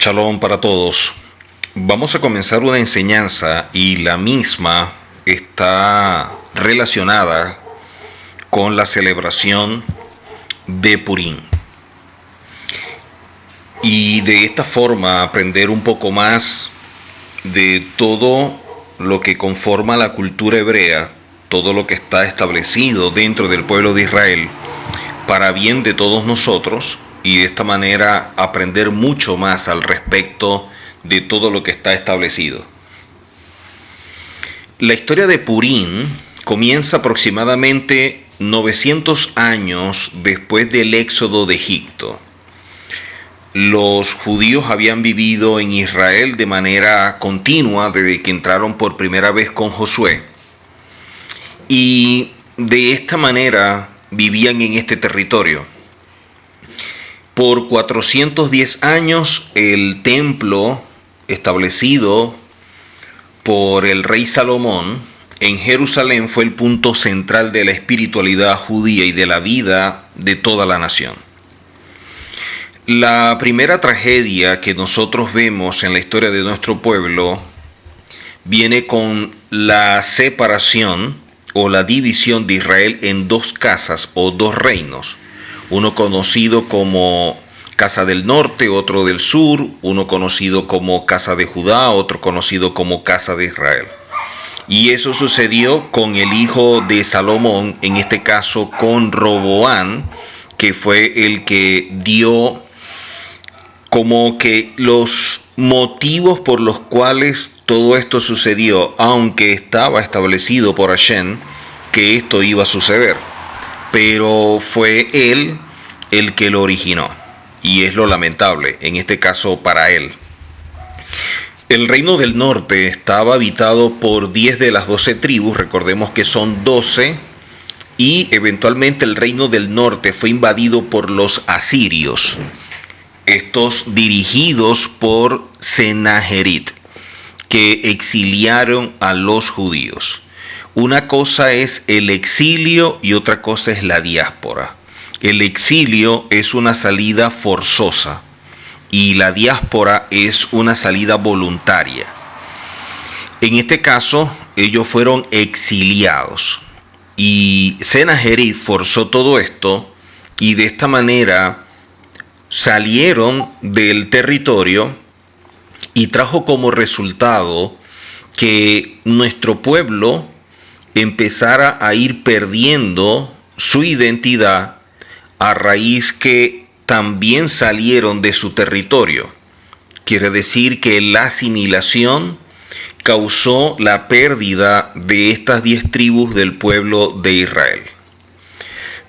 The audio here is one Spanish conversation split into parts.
Shalom para todos. Vamos a comenzar una enseñanza y la misma está relacionada con la celebración de Purim. Y de esta forma aprender un poco más de todo lo que conforma la cultura hebrea, todo lo que está establecido dentro del pueblo de Israel, para bien de todos nosotros, y de esta manera aprender mucho más al respecto de todo lo que está establecido. La historia de Purim comienza aproximadamente 900 años después del éxodo de Egipto. Los judíos habían vivido en Israel de manera continua desde que entraron por primera vez con Josué. Y de esta manera vivían en este territorio. Por 410 años el templo establecido por el rey Salomón en Jerusalén fue el punto central de la espiritualidad judía y de la vida de toda la nación. La primera tragedia que nosotros vemos en la historia de nuestro pueblo viene con la separación o la división de Israel en dos casas o dos reinos. Uno conocido como Casa del Norte, otro del Sur, uno conocido como Casa de Judá, otro conocido como Casa de Israel. Y eso sucedió con el hijo de Salomón, en este caso con Roboán, que fue el que dio como que los motivos por los cuales todo esto sucedió, aunque estaba establecido por Hashem que esto iba a suceder. Pero fue él el que lo originó, y es lo lamentable, en este caso para él. El reino del norte estaba habitado por 10 de las 12 tribus, recordemos que son 12, y eventualmente el reino del norte fue invadido por los asirios, estos dirigidos por Senajerib, que exiliaron a los judíos. Una cosa es el exilio y otra cosa es la diáspora. El exilio es una salida forzosa y la diáspora es una salida voluntaria. En este caso, ellos fueron exiliados y Senajerib forzó todo esto y de esta manera salieron del territorio y trajo como resultado que nuestro pueblo empezara a ir perdiendo su identidad a raíz que también salieron de su territorio. Quiere decir que la asimilación causó la pérdida de estas 10 tribus del pueblo de Israel.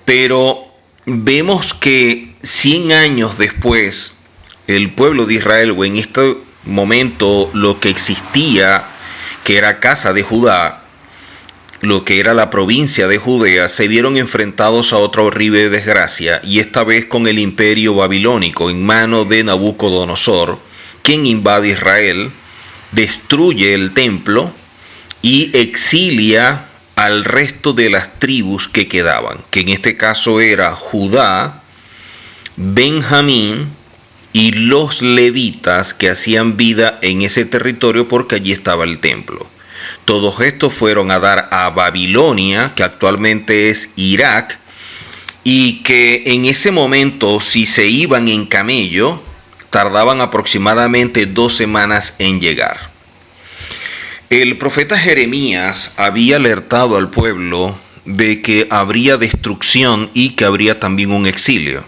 Pero vemos que 100 años después, el pueblo de Israel, o en este momento lo que existía, que era Casa de Judá, lo que era la provincia de Judea, se vieron enfrentados a otra horrible desgracia, y esta vez con el imperio babilónico en manos de Nabucodonosor, quien invade Israel, destruye el templo y exilia al resto de las tribus que quedaban, que en este caso era Judá, Benjamín y los levitas que hacían vida en ese territorio porque allí estaba el templo. Todos estos fueron a dar a Babilonia, que actualmente es Irak, y que en ese momento, si se iban en camello, tardaban aproximadamente 2 semanas en llegar. El profeta Jeremías había alertado al pueblo de que habría destrucción y que habría también un exilio.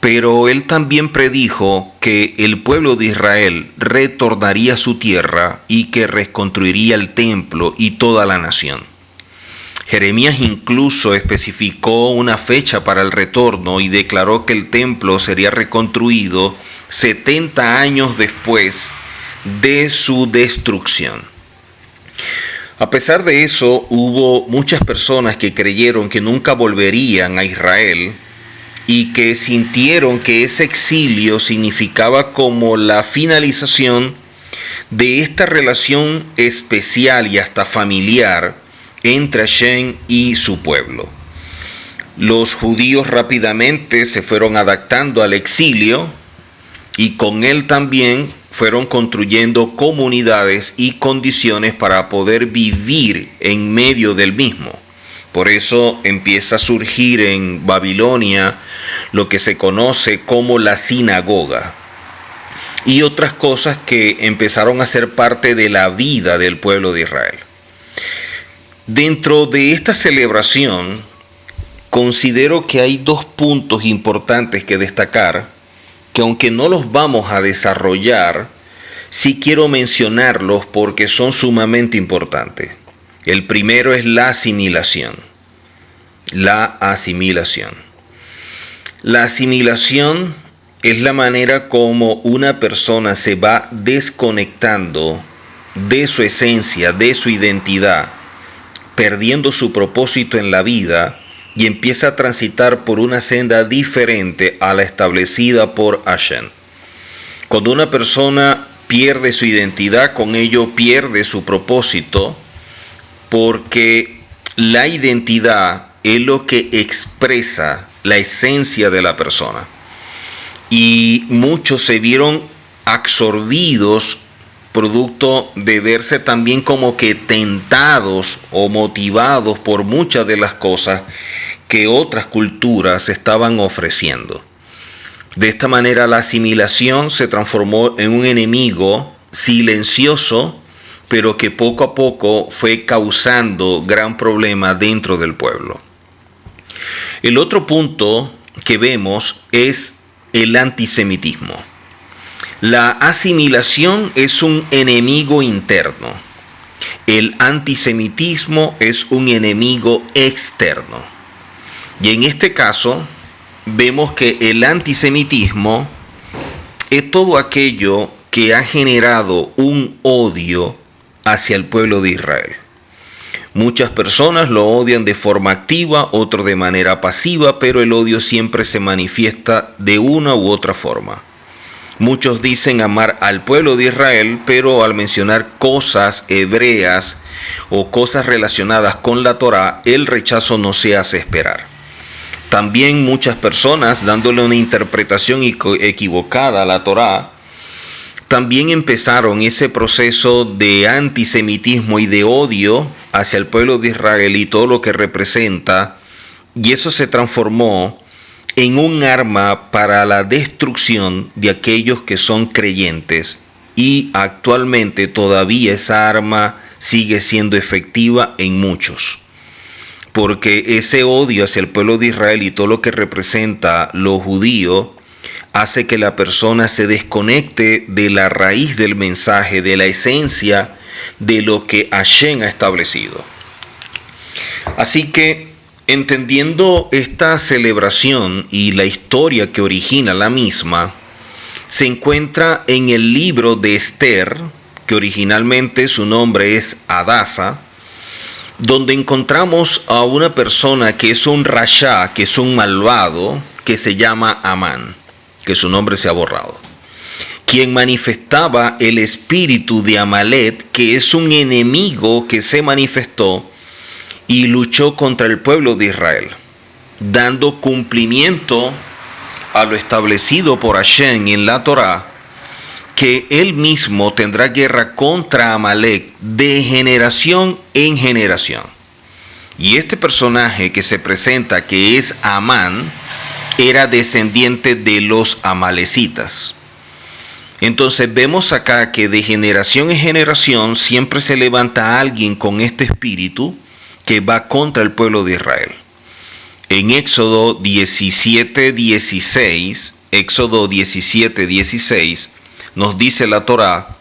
Pero él también predijo que el pueblo de Israel retornaría a su tierra y que reconstruiría el templo y toda la nación. Jeremías incluso especificó una fecha para el retorno y declaró que el templo sería reconstruido 70 años después de su destrucción. A pesar de eso, hubo muchas personas que creyeron que nunca volverían a Israel y que sintieron que ese exilio significaba como la finalización de esta relación especial y hasta familiar entre Hashem y su pueblo. Los judíos rápidamente se fueron adaptando al exilio y con él también fueron construyendo comunidades y condiciones para poder vivir en medio del mismo. Por eso empieza a surgir en Babilonia lo que se conoce como la sinagoga y otras cosas que empezaron a ser parte de la vida del pueblo de Israel. Dentro de esta celebración, considero que hay dos puntos importantes que destacar, que aunque no los vamos a desarrollar, sí quiero mencionarlos porque son sumamente importantes. El primero es la asimilación. La asimilación. La asimilación es la manera como una persona se va desconectando de su esencia, de su identidad, perdiendo su propósito en la vida y empieza a transitar por una senda diferente a la establecida por Hashem. Cuando una persona pierde su identidad, con ello pierde su propósito, porque la identidad es lo que expresa la esencia de la persona. Y muchos se vieron absorbidos producto de verse también como que tentados o motivados por muchas de las cosas que otras culturas estaban ofreciendo. De esta manera la asimilación se transformó en un enemigo silencioso, pero que poco a poco fue causando gran problema dentro del pueblo. El otro punto que vemos es el antisemitismo. La asimilación es un enemigo interno. El antisemitismo es un enemigo externo. Y en este caso, vemos que el antisemitismo es todo aquello que ha generado un odio hacia el pueblo de Israel. Muchas personas lo odian de forma activa, otros de manera pasiva, pero el odio siempre se manifiesta de una u otra forma. Muchos dicen amar al pueblo de Israel, pero al mencionar cosas hebreas o cosas relacionadas con la Torá, el rechazo no se hace esperar. También muchas personas, dándole una interpretación equivocada a la Torá, también empezaron ese proceso de antisemitismo y de odio hacia el pueblo de Israel y todo lo que representa, y eso se transformó en un arma para la destrucción de aquellos que son creyentes, y actualmente todavía esa arma sigue siendo efectiva en muchos. Porque ese odio hacia el pueblo de Israel y todo lo que representa lo judío hace que la persona se desconecte de la raíz del mensaje, de la esencia de lo que Hashem ha establecido. Así que, entendiendo esta celebración y la historia que origina la misma, se encuentra en el libro de Esther, que originalmente su nombre es Adasa, donde encontramos a una persona que es un rasha, que es un malvado, que se llama Amán, que su nombre se ha borrado, quien manifestaba el espíritu de Amalek, que es un enemigo que se manifestó y luchó contra el pueblo de Israel, dando cumplimiento a lo establecido por Hashem en la Torá, que él mismo tendrá guerra contra Amalek de generación en generación. Y este personaje que se presenta, que es Amán, era descendiente de los amalecitas. Entonces vemos acá que de generación en generación siempre se levanta alguien con este espíritu que va contra el pueblo de Israel. En Éxodo 17:16, nos dice la Torá: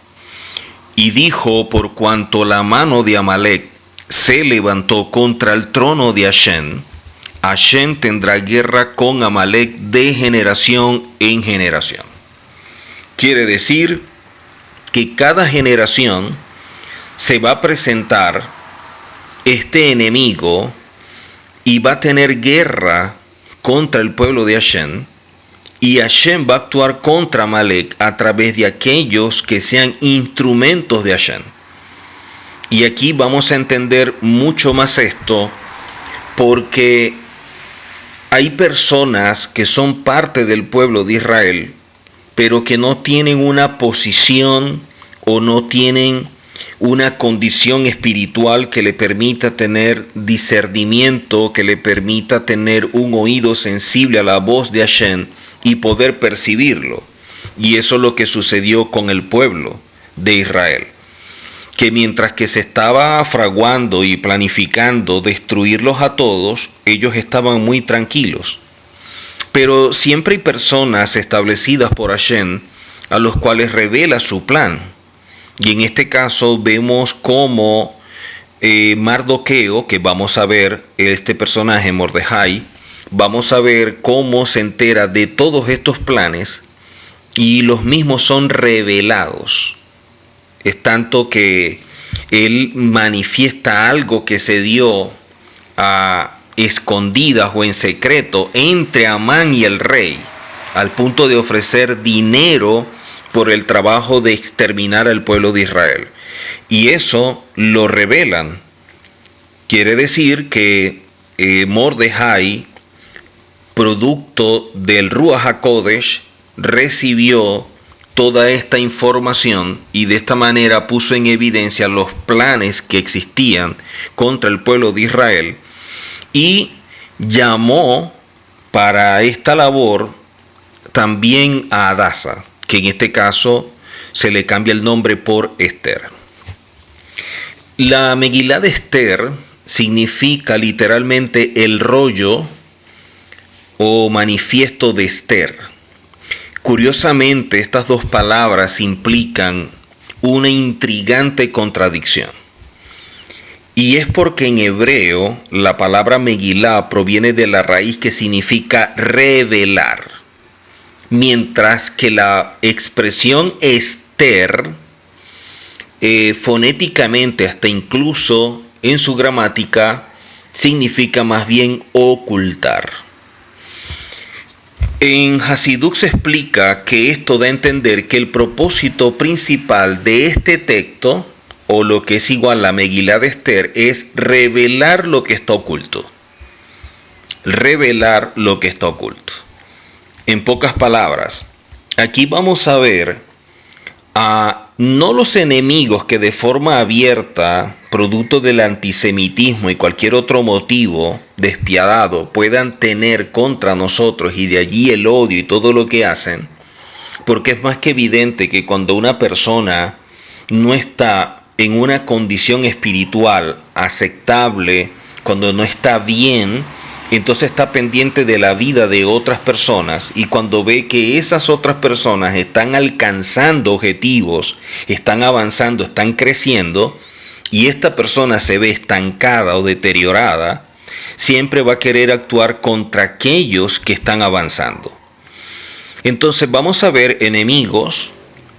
y dijo, por cuanto la mano de Amalek se levantó contra el trono de Hashem, Hashem tendrá guerra con Amalek de generación en generación. Quiere decir que cada generación se va a presentar este enemigo y va a tener guerra contra el pueblo de Hashem, y Hashem va a actuar contra Amalek a través de aquellos que sean instrumentos de Hashem. Y aquí vamos a entender mucho más esto, porque hay personas que son parte del pueblo de Israel, pero que no tienen una posición o no tienen una condición espiritual que le permita tener discernimiento, que le permita tener un oído sensible a la voz de Hashem y poder percibirlo. Y eso es lo que sucedió con el pueblo de Israel, que mientras que se estaba fraguando y planificando destruirlos a todos, ellos estaban muy tranquilos. Pero siempre hay personas establecidas por Hashem a los cuales revela su plan. Y en este caso vemos cómo Mardoqueo, que vamos a ver este personaje, Mordejai, vamos a ver cómo se entera de todos estos planes y los mismos son revelados. Es tanto que él manifiesta algo que se dio a escondidas o en secreto entre Amán y el rey, al punto de ofrecer dinero por el trabajo de exterminar al pueblo de Israel. Y eso lo revelan. Quiere decir que Mordejai, producto del Ruach HaKodesh, recibió toda esta información y de esta manera puso en evidencia los planes que existían contra el pueblo de Israel y llamó para esta labor también a Hadasa, que en este caso se le cambia el nombre por Esther. La Megilá de Esther significa literalmente el rollo o manifiesto de Esther. Curiosamente, estas dos palabras implican una intrigante contradicción. Y es porque en hebreo la palabra Megilá proviene de la raíz que significa revelar, mientras que la expresión Esther, fonéticamente, hasta incluso en su gramática, significa más bien ocultar. En Hasidut se explica que esto da a entender que el propósito principal de este texto, o lo que es igual a la Megilá de Esther, es revelar lo que está oculto. Revelar lo que está oculto. En pocas palabras, aquí vamos a ver a no los enemigos que de forma abierta, producto del antisemitismo y cualquier otro motivo despiadado, puedan tener contra nosotros y de allí el odio y todo lo que hacen, porque es más que evidente que cuando una persona no está en una condición espiritual aceptable, cuando no está bien, entonces está pendiente de la vida de otras personas, y cuando ve que esas otras personas están alcanzando objetivos, están avanzando, están creciendo, y esta persona se ve estancada o deteriorada, siempre va a querer actuar contra aquellos que están avanzando. Entonces vamos a ver enemigos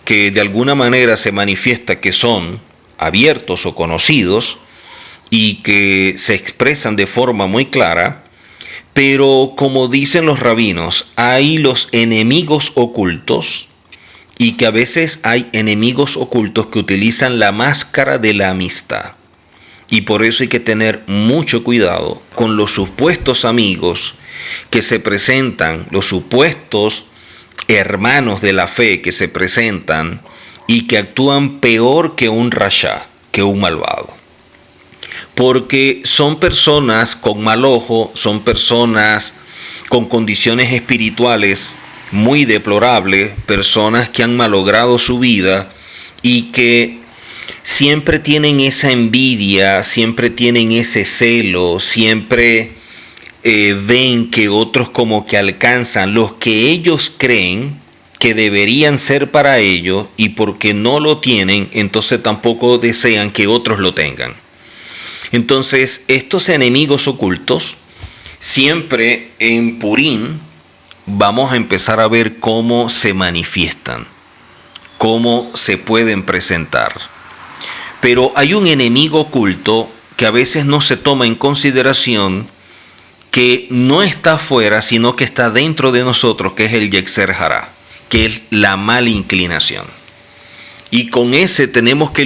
que de alguna manera se manifiesta que son abiertos o conocidos y que se expresan de forma muy clara. Pero como dicen los rabinos, hay los enemigos ocultos y que a veces hay enemigos ocultos que utilizan la máscara de la amistad. Y por eso hay que tener mucho cuidado con los supuestos amigos que se presentan, los supuestos hermanos de la fe que se presentan y que actúan peor que un rasha, que un malvado. Porque son personas con mal ojo, son personas con condiciones espirituales muy deplorables, personas que han malogrado su vida y que siempre tienen esa envidia, siempre tienen ese celo, siempre ven que otros como que alcanzan los que ellos creen que deberían ser para ellos, y porque no lo tienen, entonces tampoco desean que otros lo tengan. Entonces, estos enemigos ocultos, siempre en Purim, vamos a empezar a ver cómo se manifiestan, cómo se pueden presentar. Pero hay un enemigo oculto que a veces no se toma en consideración, que no está afuera, sino que está dentro de nosotros, que es el Yetzer Hará, que es la mala inclinación. Y con ese tenemos que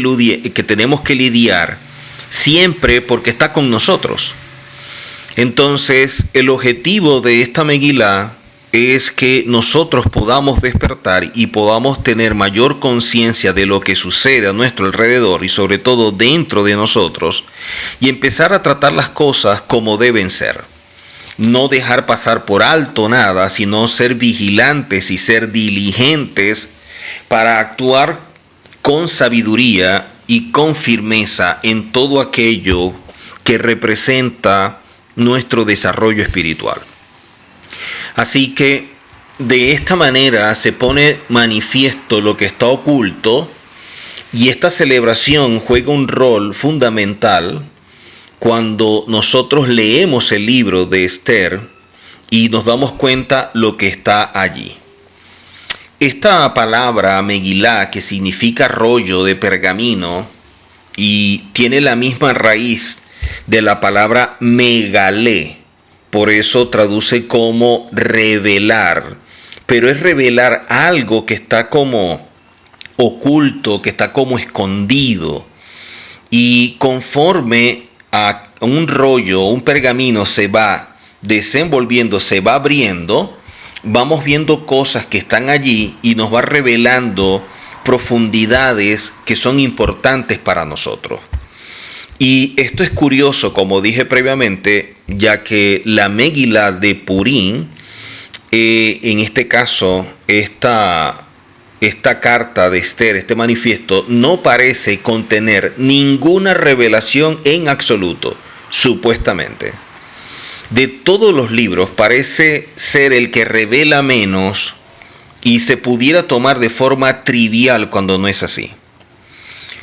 lidiar siempre, porque está con nosotros. Entonces, el objetivo de esta Megilá es que nosotros podamos despertar y podamos tener mayor conciencia de lo que sucede a nuestro alrededor y sobre todo dentro de nosotros y empezar a tratar las cosas como deben ser. No dejar pasar por alto nada, sino ser vigilantes y ser diligentes para actuar con sabiduría y con firmeza en todo aquello que representa nuestro desarrollo espiritual. Así que de esta manera se pone manifiesto lo que está oculto y esta celebración juega un rol fundamental cuando nosotros leemos el libro de Esther y nos damos cuenta lo que está allí. Esta palabra Megilá, que significa rollo de pergamino y tiene la misma raíz de la palabra megalé, por eso traduce como revelar, pero es revelar algo que está como oculto, que está como escondido. Y conforme a un rollo, un pergamino se va desenvolviendo, se va abriendo, vamos viendo cosas que están allí y nos va revelando profundidades que son importantes para nosotros. Y esto es curioso, como dije previamente, ya que la Megilá de Purim, en este caso, esta carta de Esther, este manifiesto, no parece contener ninguna revelación en absoluto, supuestamente. De todos los libros parece ser el que revela menos y se pudiera tomar de forma trivial cuando no es así.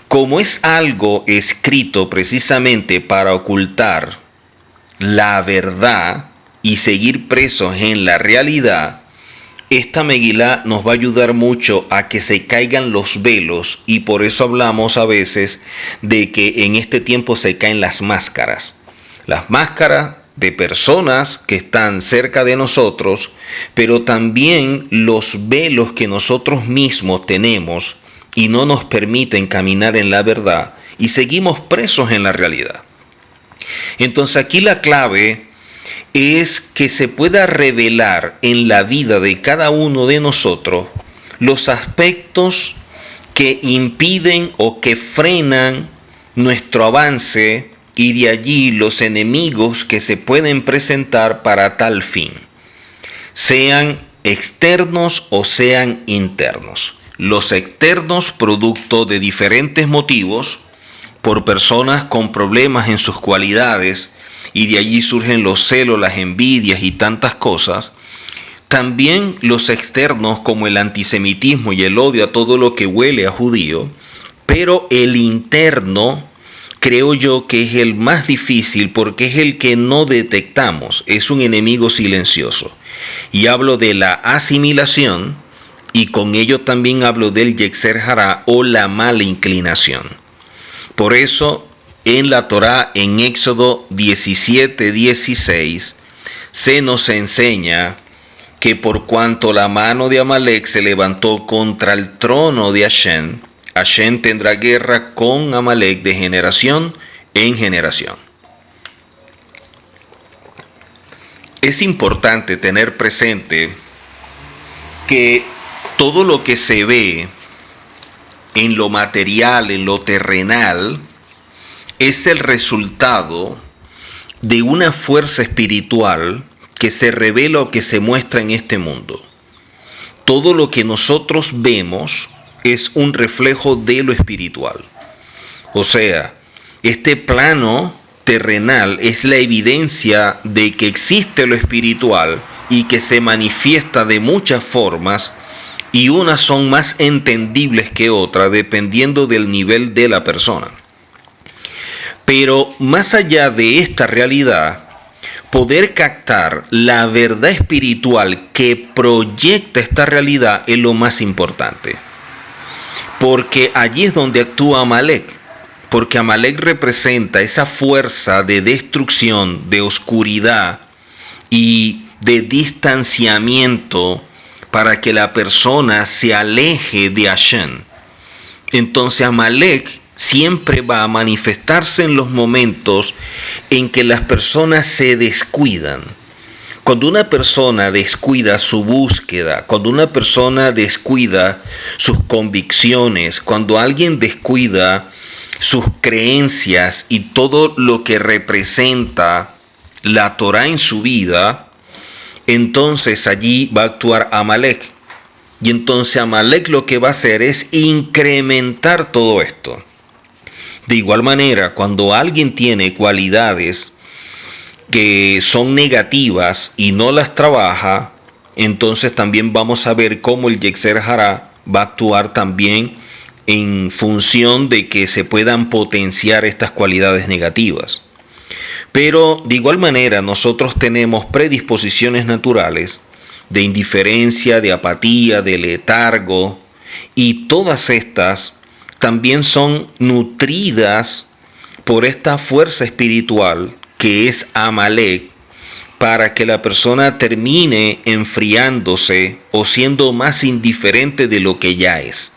Como es algo escrito precisamente para ocultar la verdad y seguir presos en la realidad, esta Megilá nos va a ayudar mucho a que se caigan los velos y por eso hablamos a veces de que en este tiempo se caen las máscaras. Las máscaras de personas que están cerca de nosotros, pero también los velos que nosotros mismos tenemos y no nos permiten caminar en la verdad y seguimos presos en la realidad. Entonces aquí la clave es que se pueda revelar en la vida de cada uno de nosotros los aspectos que impiden o que frenan nuestro avance y de allí los enemigos que se pueden presentar para tal fin, sean externos o sean internos. Los externos producto de diferentes motivos, por personas con problemas en sus cualidades, y de allí surgen los celos, las envidias y tantas cosas. También los externos como el antisemitismo y el odio a todo lo que huele a judío, pero el interno creo yo que es el más difícil porque es el que no detectamos, es un enemigo silencioso. Y hablo de la asimilación y con ello también hablo del Yetzer Hará o la mala inclinación. Por eso en la Torá, en Éxodo 17:16, se nos enseña que por cuanto la mano de Amalek se levantó contra el trono de Hashem, Hashem tendrá guerra con Amalek de generación en generación. Es importante tener presente que todo lo que se ve en lo material, en lo terrenal, es el resultado de una fuerza espiritual que se revela o que se muestra en este mundo. Todo lo que nosotros vemos es un reflejo de lo espiritual. O sea, este plano terrenal es la evidencia de que existe lo espiritual y que se manifiesta de muchas formas y unas son más entendibles que otras dependiendo del nivel de la persona. Pero más allá de esta realidad, poder captar la verdad espiritual que proyecta esta realidad es lo más importante. Porque allí es donde actúa Amalek. Porque Amalek representa esa fuerza de destrucción, de oscuridad y de distanciamiento para que la persona se aleje de Hashem. Entonces Amalek siempre va a manifestarse en los momentos en que las personas se descuidan. Cuando una persona descuida su búsqueda, cuando una persona descuida sus convicciones, cuando alguien descuida sus creencias y todo lo que representa la Torá en su vida, entonces allí va a actuar Amalek. Y entonces Amalek lo que va a hacer es incrementar todo esto. De igual manera, cuando alguien tiene cualidades que son negativas y no las trabaja, entonces también vamos a ver cómo el Yetzer Hará va a actuar también en función de que se puedan potenciar estas cualidades negativas. Pero de igual manera nosotros tenemos predisposiciones naturales de indiferencia, de apatía, de letargo, y todas estas también son nutridas por esta fuerza espiritual que es Amalek, para que la persona termine enfriándose o siendo más indiferente de lo que ya es.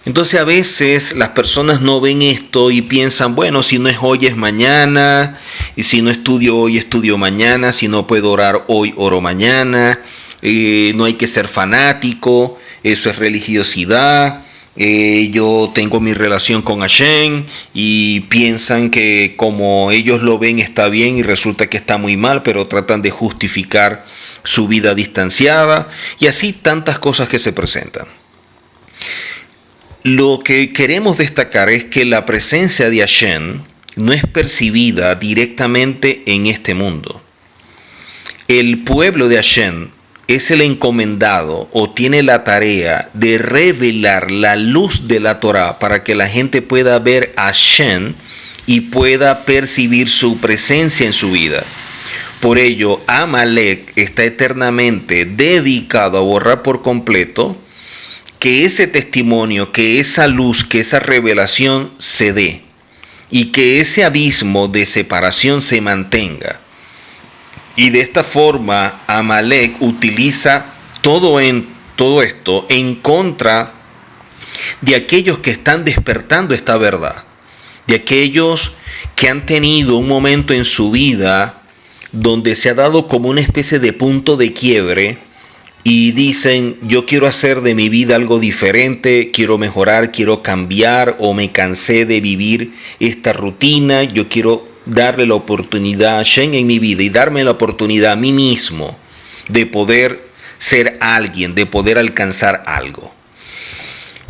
Entonces a veces las personas no ven esto y piensan, bueno, si no es hoy es mañana, y si no estudio hoy estudio mañana, si no puedo orar hoy oro mañana, no hay que ser fanático, eso es religiosidad, yo tengo mi relación con Hashem, y piensan que como ellos lo ven está bien y resulta que está muy mal, pero tratan de justificar su vida distanciada, y así tantas cosas que se presentan. Lo que queremos destacar es que la presencia de Hashem no es percibida directamente en este mundo. El pueblo de Hashem es el encomendado o tiene la tarea de revelar la luz de la Torá para que la gente pueda ver a Hashem y pueda percibir su presencia en su vida. Por ello, Amalek está eternamente dedicado a borrar por completo que ese testimonio, que esa luz, que esa revelación se dé y que ese abismo de separación se mantenga. Y de esta forma Amalek utiliza todo esto en contra de aquellos que están despertando esta verdad, de aquellos que han tenido un momento en su vida donde se ha dado como una especie de punto de quiebre y dicen, yo quiero hacer de mi vida algo diferente, quiero mejorar, quiero cambiar, o me cansé de vivir esta rutina, yo quiero darle la oportunidad a Hashem en mi vida y darme la oportunidad a mí mismo de poder ser alguien, de poder alcanzar algo.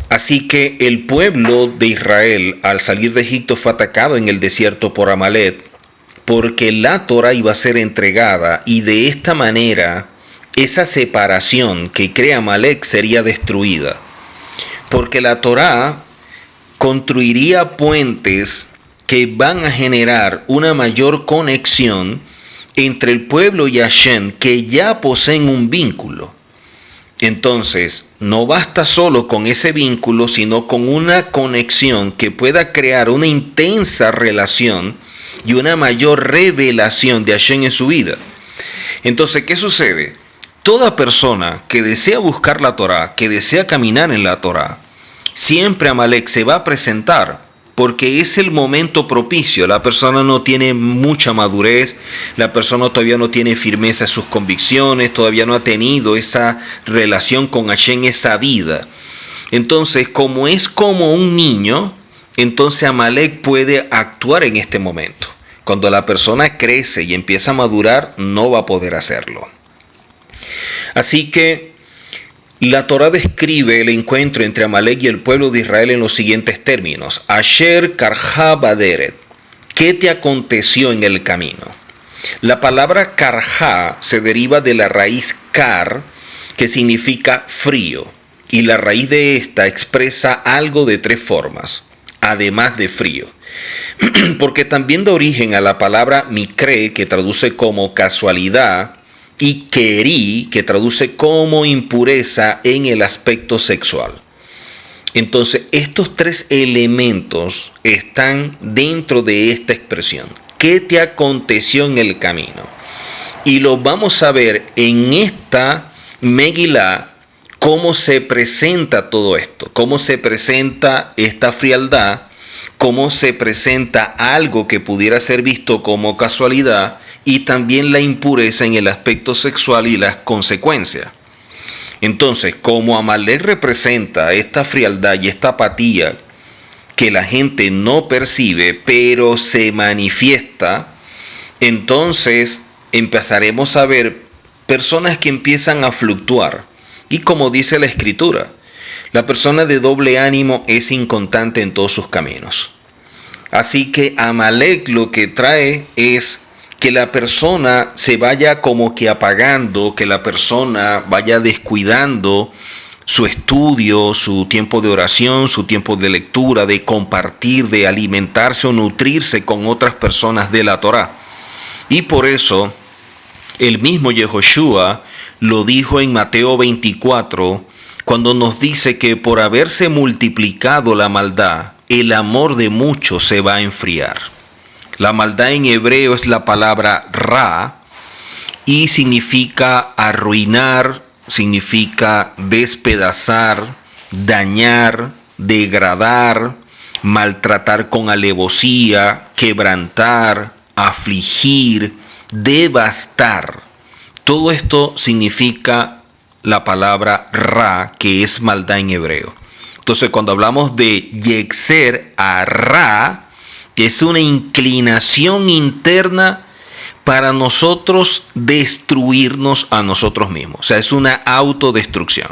Así que el pueblo de Israel al salir de Egipto fue atacado en el desierto por Amalek, porque la Torah iba a ser entregada y de esta manera esa separación que crea Amalek sería destruida, porque la Torá construiría puentes que van a generar una mayor conexión entre el pueblo y Hashem, que ya poseen un vínculo. Entonces, no basta solo con ese vínculo, sino con una conexión que pueda crear una intensa relación y una mayor revelación de Hashem en su vida. Entonces, ¿qué sucede? Toda persona que desea buscar la Torá, que desea caminar en la Torá, siempre Amalek se va a presentar, porque es el momento propicio. La persona no tiene mucha madurez, la persona todavía no tiene firmeza en sus convicciones, todavía no ha tenido esa relación con Hashem, esa vida. Entonces, como es como un niño, entonces Amalek puede actuar en este momento. Cuando la persona crece y empieza a madurar, no va a poder hacerlo. Así que la Torá describe el encuentro entre Amalek y el pueblo de Israel en los siguientes términos. Asher karja baderet. ¿Qué te aconteció en el camino? La palabra karja se deriva de la raíz kar, que significa frío, y la raíz de esta expresa algo de tres formas, además de frío. Porque también da origen a la palabra mikre, que traduce como casualidad, y keri, que traduce como impureza en el aspecto sexual. Entonces, estos tres elementos están dentro de esta expresión. ¿Qué te aconteció en el camino? Y lo vamos a ver en esta Megilá, cómo se presenta todo esto, cómo se presenta esta frialdad, cómo se presenta algo que pudiera ser visto como casualidad y también la impureza en el aspecto sexual y las consecuencias. Entonces, como Amalek representa esta frialdad y esta apatía que la gente no percibe, pero se manifiesta, entonces empezaremos a ver personas que empiezan a fluctuar. Y como dice la Escritura, la persona de doble ánimo es inconstante en todos sus caminos. Así que Amalek lo que trae es que la persona se vaya como que apagando, que la persona vaya descuidando su estudio, su tiempo de oración, su tiempo de lectura, de compartir, de alimentarse o nutrirse con otras personas de la Torá. Y por eso el mismo Yehoshua lo dijo en Mateo 24, cuando nos dice que por haberse multiplicado la maldad, el amor de muchos se va a enfriar. La maldad en hebreo es la palabra ra y significa arruinar, significa despedazar, dañar, degradar, maltratar con alevosía, quebrantar, afligir, devastar. Todo esto significa la palabra ra, que es maldad en hebreo. Entonces, cuando hablamos de yexer a ra, es una inclinación interna para nosotros destruirnos a nosotros mismos. O sea, es una autodestrucción.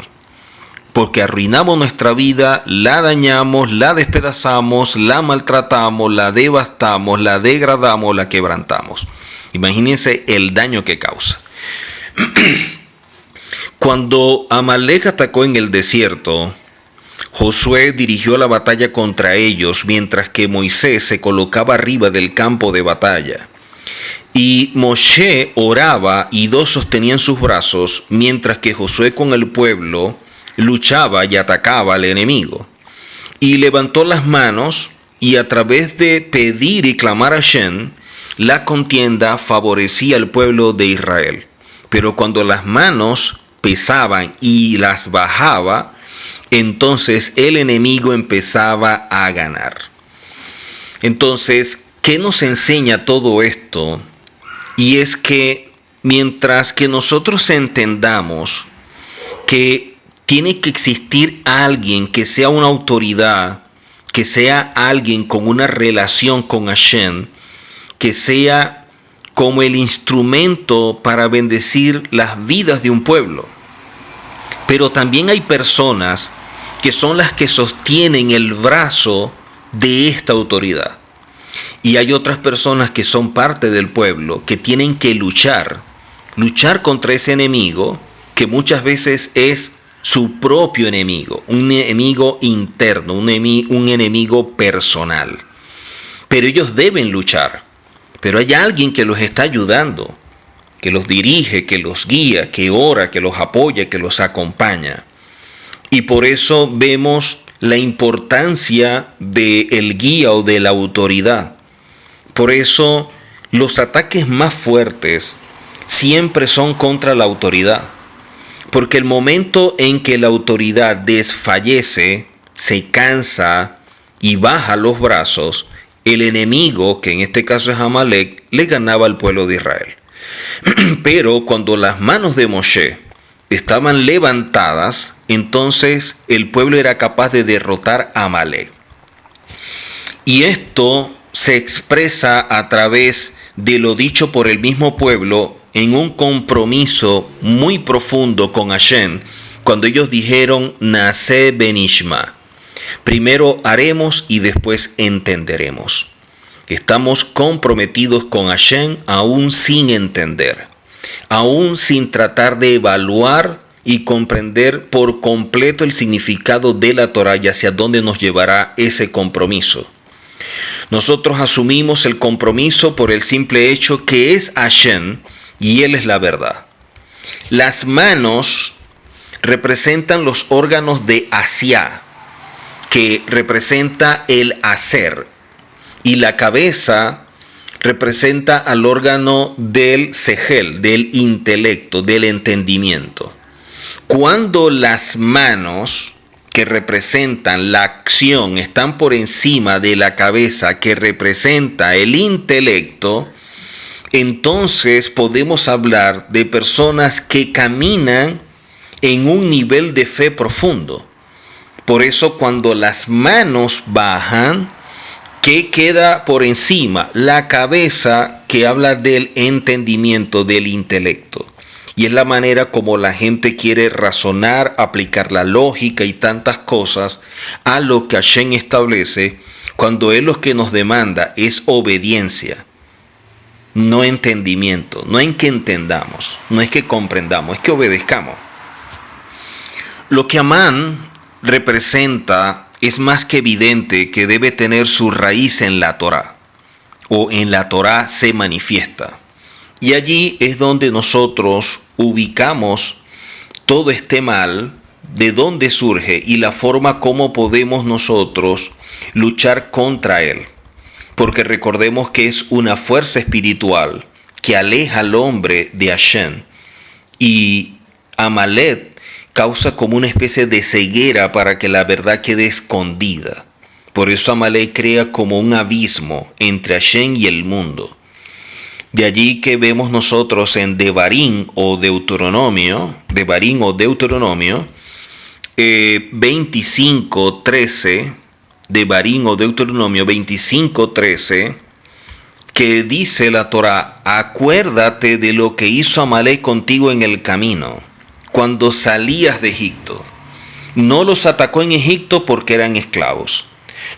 Porque arruinamos nuestra vida, la dañamos, la despedazamos, la maltratamos, la devastamos, la degradamos, la quebrantamos. Imagínense el daño que causa. Cuando Amalek atacó en el desierto, Josué dirigió la batalla contra ellos mientras que Moisés se colocaba arriba del campo de batalla. Y Moshe oraba y dos sostenían sus brazos mientras que Josué con el pueblo luchaba y atacaba al enemigo. Y levantó las manos y a través de pedir y clamar a Hashem, la contienda favorecía al pueblo de Israel. Pero cuando las manos pesaban y las bajaba, entonces el enemigo empezaba a ganar. Entonces, ¿qué nos enseña todo esto? Y es que mientras que nosotros entendamos que tiene que existir alguien que sea una autoridad, que sea alguien con una relación con Hashem, que sea como el instrumento para bendecir las vidas de un pueblo. Pero también hay personas que son las que sostienen el brazo de esta autoridad. Y hay otras personas que son parte del pueblo que tienen que luchar contra ese enemigo que muchas veces es su propio enemigo, un enemigo interno, un enemigo personal. Pero ellos deben luchar. Pero hay alguien que los está ayudando, que los dirige, que los guía, que ora, que los apoya, que los acompaña. Y por eso vemos la importancia del guía o de la autoridad. Por eso los ataques más fuertes siempre son contra la autoridad. Porque el momento en que la autoridad desfallece, se cansa y baja los brazos, el enemigo, que en este caso es Amalek, le ganaba al pueblo de Israel. Pero cuando las manos de Moshe estaban levantadas, entonces el pueblo era capaz de derrotar a Amalek. Y esto se expresa a través de lo dicho por el mismo pueblo en un compromiso muy profundo con Hashem, cuando ellos dijeron Nase Benishma. Primero haremos y después entenderemos. Estamos comprometidos con Hashem aún sin entender, aún sin tratar de evaluar y comprender por completo el significado de la Torá y hacia dónde nos llevará ese compromiso. Nosotros asumimos el compromiso por el simple hecho que es Hashem y Él es la verdad. Las manos representan los órganos de Asiá, que representa el hacer, y la cabeza representa al órgano del sejel, del intelecto, del entendimiento. Cuando las manos que representan la acción están por encima de la cabeza que representa el intelecto, entonces podemos hablar de personas que caminan en un nivel de fe profundo. Por eso cuando las manos bajan, ¿qué queda por encima? La cabeza, que habla del entendimiento, del intelecto. Y es la manera como la gente quiere razonar, aplicar la lógica y tantas cosas a lo que Hashem establece, cuando Él lo que nos demanda es obediencia, no entendimiento. No es que entendamos, no es que comprendamos, es que obedezcamos. Lo que Amán representa es más que evidente que debe tener su raíz en la Torá, o en la Torá se manifiesta. Y allí es donde nosotros ubicamos todo este mal, de dónde surge y la forma como podemos nosotros luchar contra él. Porque recordemos que es una fuerza espiritual que aleja al hombre de Hashem. Y Amalek causa como una especie de ceguera para que la verdad quede escondida. Por eso Amalek crea como un abismo entre Hashem y el mundo. De allí que vemos nosotros en Devarim o Deuteronomio, 25:13, Devarim o Deuteronomio 25:13, que dice la Torá: acuérdate de lo que hizo Amalek contigo en el camino, cuando salías de Egipto. No los atacó en Egipto porque eran esclavos.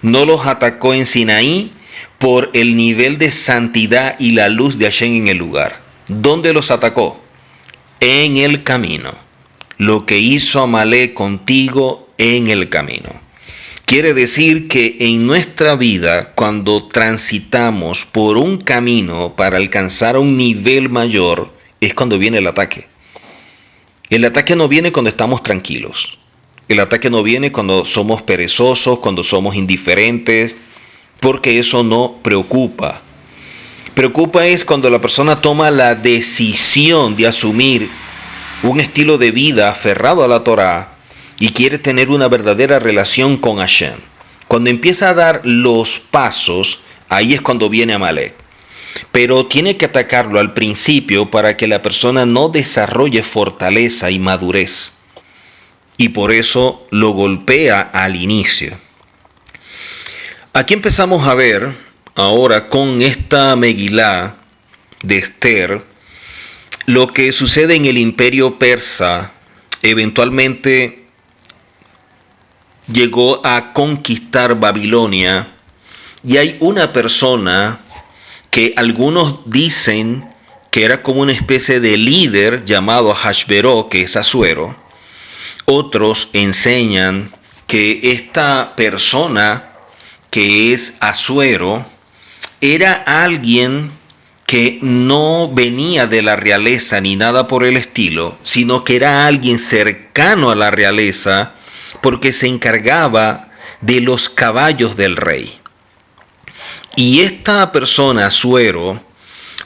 No los atacó en Sinaí por el nivel de santidad y la luz de Hashem en el lugar. ¿Dónde los atacó? En el camino. Lo que hizo Amalek contigo en el camino. Quiere decir que en nuestra vida, cuando transitamos por un camino para alcanzar un nivel mayor, es cuando viene el ataque. El ataque no viene cuando estamos tranquilos. El ataque no viene cuando somos perezosos, cuando somos indiferentes, porque eso no preocupa. Preocupa es cuando la persona toma la decisión de asumir un estilo de vida aferrado a la Torá y quiere tener una verdadera relación con Hashem. Cuando empieza a dar los pasos, ahí es cuando viene Amalek. Pero tiene que atacarlo al principio para que la persona no desarrolle fortaleza y madurez. Y por eso lo golpea al inicio. Aquí empezamos a ver ahora con esta Megilá de Esther lo que sucede en el imperio persa. Eventualmente llegó a conquistar Babilonia y hay una persona que algunos dicen que era como una especie de líder llamado Ahasveró, que es Asuero. Otros enseñan que esta persona que es Asuero era alguien que no venía de la realeza ni nada por el estilo, sino que era alguien cercano a la realeza porque se encargaba de los caballos del rey. Y esta persona, Asuero,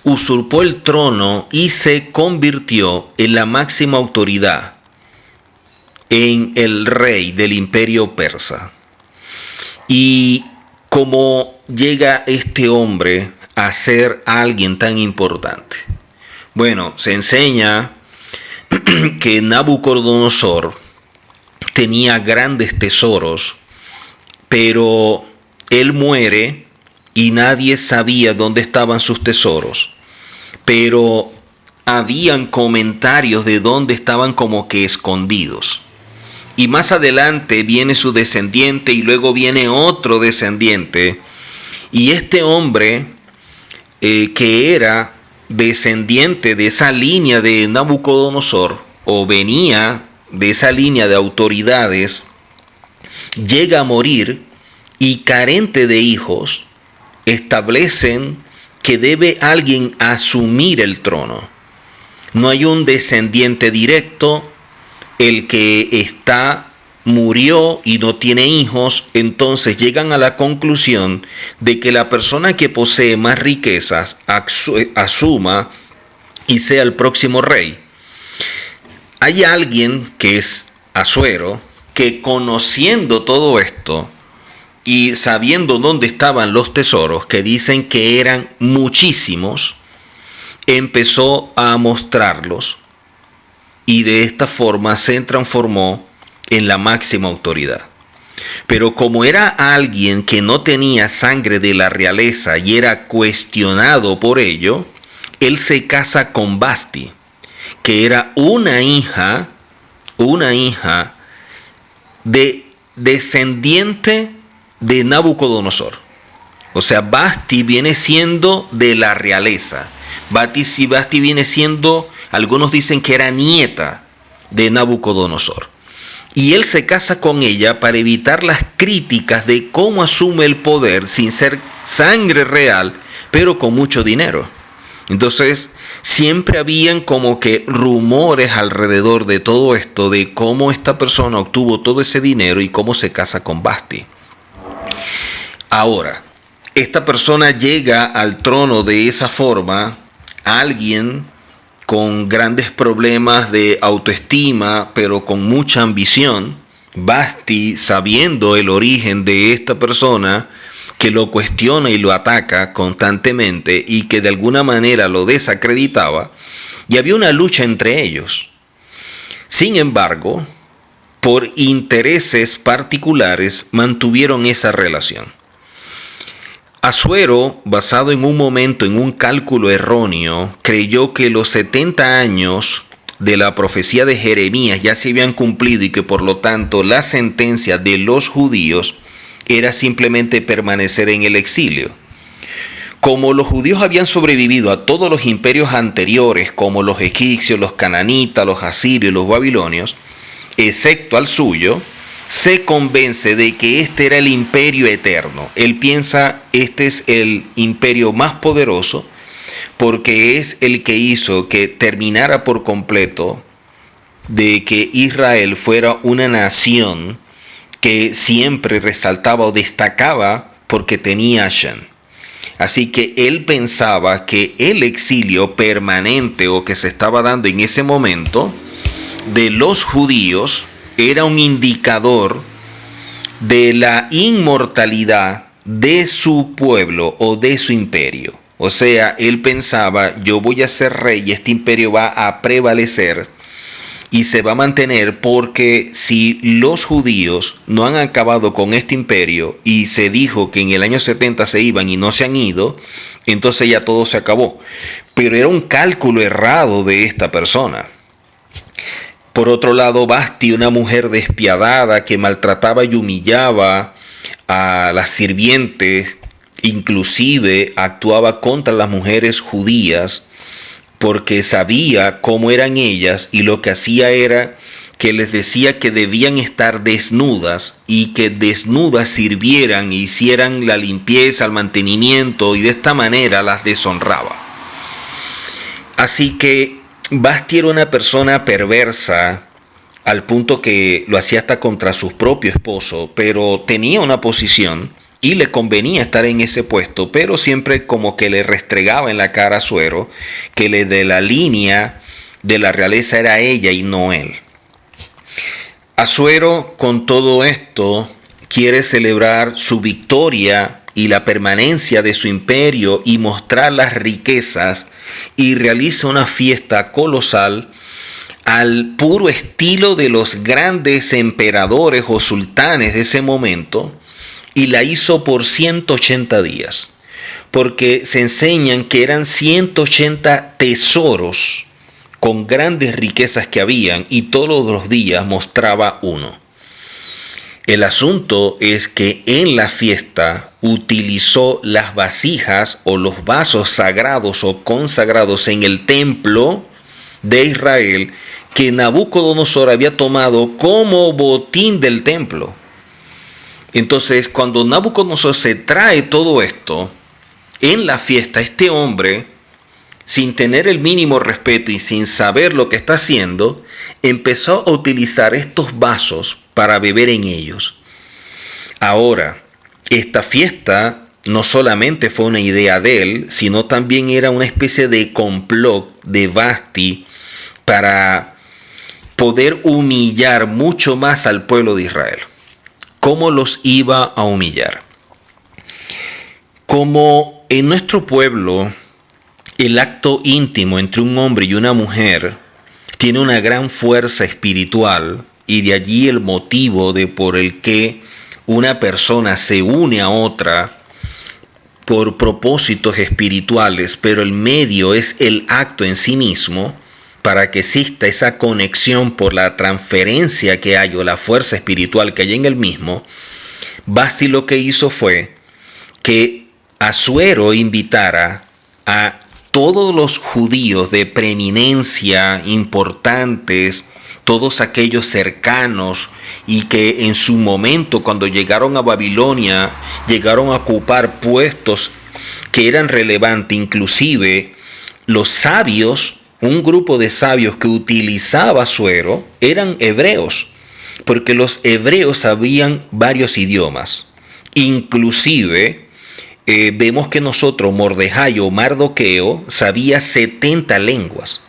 usurpó el trono y se convirtió en la máxima autoridad, en el rey del imperio persa. Y cómo llega este hombre a ser alguien tan importante. Bueno, se enseña que Nabucodonosor tenía grandes tesoros, pero él muere y nadie sabía dónde estaban sus tesoros. Pero habían comentarios de dónde estaban como que escondidos. Y más adelante viene su descendiente y luego viene otro descendiente. Y este hombre que era descendiente de esa línea de Nabucodonosor, o venía de esa línea de autoridades, llega a morir y carente de hijos, establecen que debe alguien asumir el trono. No hay un descendiente directo. El que murió y no tiene hijos, entonces llegan a la conclusión de que la persona que posee más riquezas asuma y sea el próximo rey. Hay alguien que es Asuero, que conociendo todo esto y sabiendo dónde estaban los tesoros, que dicen que eran muchísimos, empezó a mostrarlos y de esta forma se transformó en la máxima autoridad. Pero como era alguien que no tenía sangre de la realeza y era cuestionado por ello, él se casa con Vasti, que era una hija de descendiente de Nabucodonosor. O sea, Vasti viene siendo de la realeza. Vasti viene siendo, algunos dicen que era nieta de Nabucodonosor. Y él se casa con ella para evitar las críticas de cómo asume el poder sin ser sangre real, pero con mucho dinero. Entonces, siempre habían como que rumores alrededor de todo esto, de cómo esta persona obtuvo todo ese dinero y cómo se casa con Vasti. Ahora, esta persona llega al trono de esa forma, alguien con grandes problemas de autoestima, pero con mucha ambición. Vasti, sabiendo el origen de esta persona, que lo cuestiona y lo ataca constantemente y que de alguna manera lo desacreditaba, y había una lucha entre ellos. Sin embargo, por intereses particulares mantuvieron esa relación. Asuero, basado en un momento, en un cálculo erróneo, creyó que los 70 años de la profecía de Jeremías ya se habían cumplido y que por lo tanto la sentencia de los judíos era simplemente permanecer en el exilio. Como los judíos habían sobrevivido a todos los imperios anteriores, como los egipcios, los cananitas, los asirios, los babilonios, excepto al suyo, se convence de que este era el imperio eterno. Él piensa, este es el imperio más poderoso porque es el que hizo que terminara por completo de que Israel fuera una nación que siempre resaltaba o destacaba porque tenía a Hashem. Así que él pensaba que el exilio permanente o que se estaba dando en ese momento de los judíos era un indicador de la inmortalidad de su pueblo o de su imperio. O sea, él pensaba, yo voy a ser rey y este imperio va a prevalecer y se va a mantener porque si los judíos no han acabado con este imperio y se dijo que en el año 70 se iban y no se han ido, entonces ya todo se acabó. Pero era un cálculo errado de esta persona. Por otro lado, Vasti, una mujer despiadada que maltrataba y humillaba a las sirvientes, inclusive actuaba contra las mujeres judías porque sabía cómo eran ellas y lo que hacía era que les decía que debían estar desnudas y que desnudas sirvieran e hicieran la limpieza, el mantenimiento y de esta manera las deshonraba. Así que Vasti era una persona perversa al punto que lo hacía hasta contra su propio esposo, pero tenía una posición y le convenía estar en ese puesto, pero siempre como que le restregaba en la cara a Asuero que de la línea de la realeza era ella y no él. Asuero, con todo esto, quiere celebrar su victoria y la permanencia de su imperio y mostrar las riquezas y realiza una fiesta colosal al puro estilo de los grandes emperadores o sultanes de ese momento y la hizo por 180 días porque se enseñan que eran 180 tesoros con grandes riquezas que habían y todos los días mostraba uno. El asunto es que en la fiesta utilizó las vasijas o los vasos sagrados o consagrados en el templo de Israel que Nabucodonosor había tomado como botín del templo. Entonces, cuando Nabucodonosor se trae todo esto en la fiesta, este hombre, sin tener el mínimo respeto y sin saber lo que está haciendo, empezó a utilizar estos vasos para beber en ellos. Ahora, esta fiesta no solamente fue una idea de él, sino también era una especie de complot de Vasti para poder humillar mucho más al pueblo de Israel. ¿Cómo los iba a humillar? Como en nuestro pueblo el acto íntimo entre un hombre y una mujer tiene una gran fuerza espiritual, y de allí el motivo de por el que una persona se une a otra por propósitos espirituales, pero el medio es el acto en sí mismo, para que exista esa conexión por la transferencia que hay o la fuerza espiritual que hay en el mismo. Vasti lo que hizo fue que Asuero invitara a todos los judíos de preeminencia, importantes, todos aquellos cercanos y que en su momento, cuando llegaron a Babilonia, llegaron a ocupar puestos que eran relevantes, inclusive los sabios. Un grupo de sabios que utilizaba Asuero eran hebreos, porque los hebreos sabían varios idiomas. Inclusive vemos que nosotros, Mordejai o Mardoqueo, sabía 70 lenguas.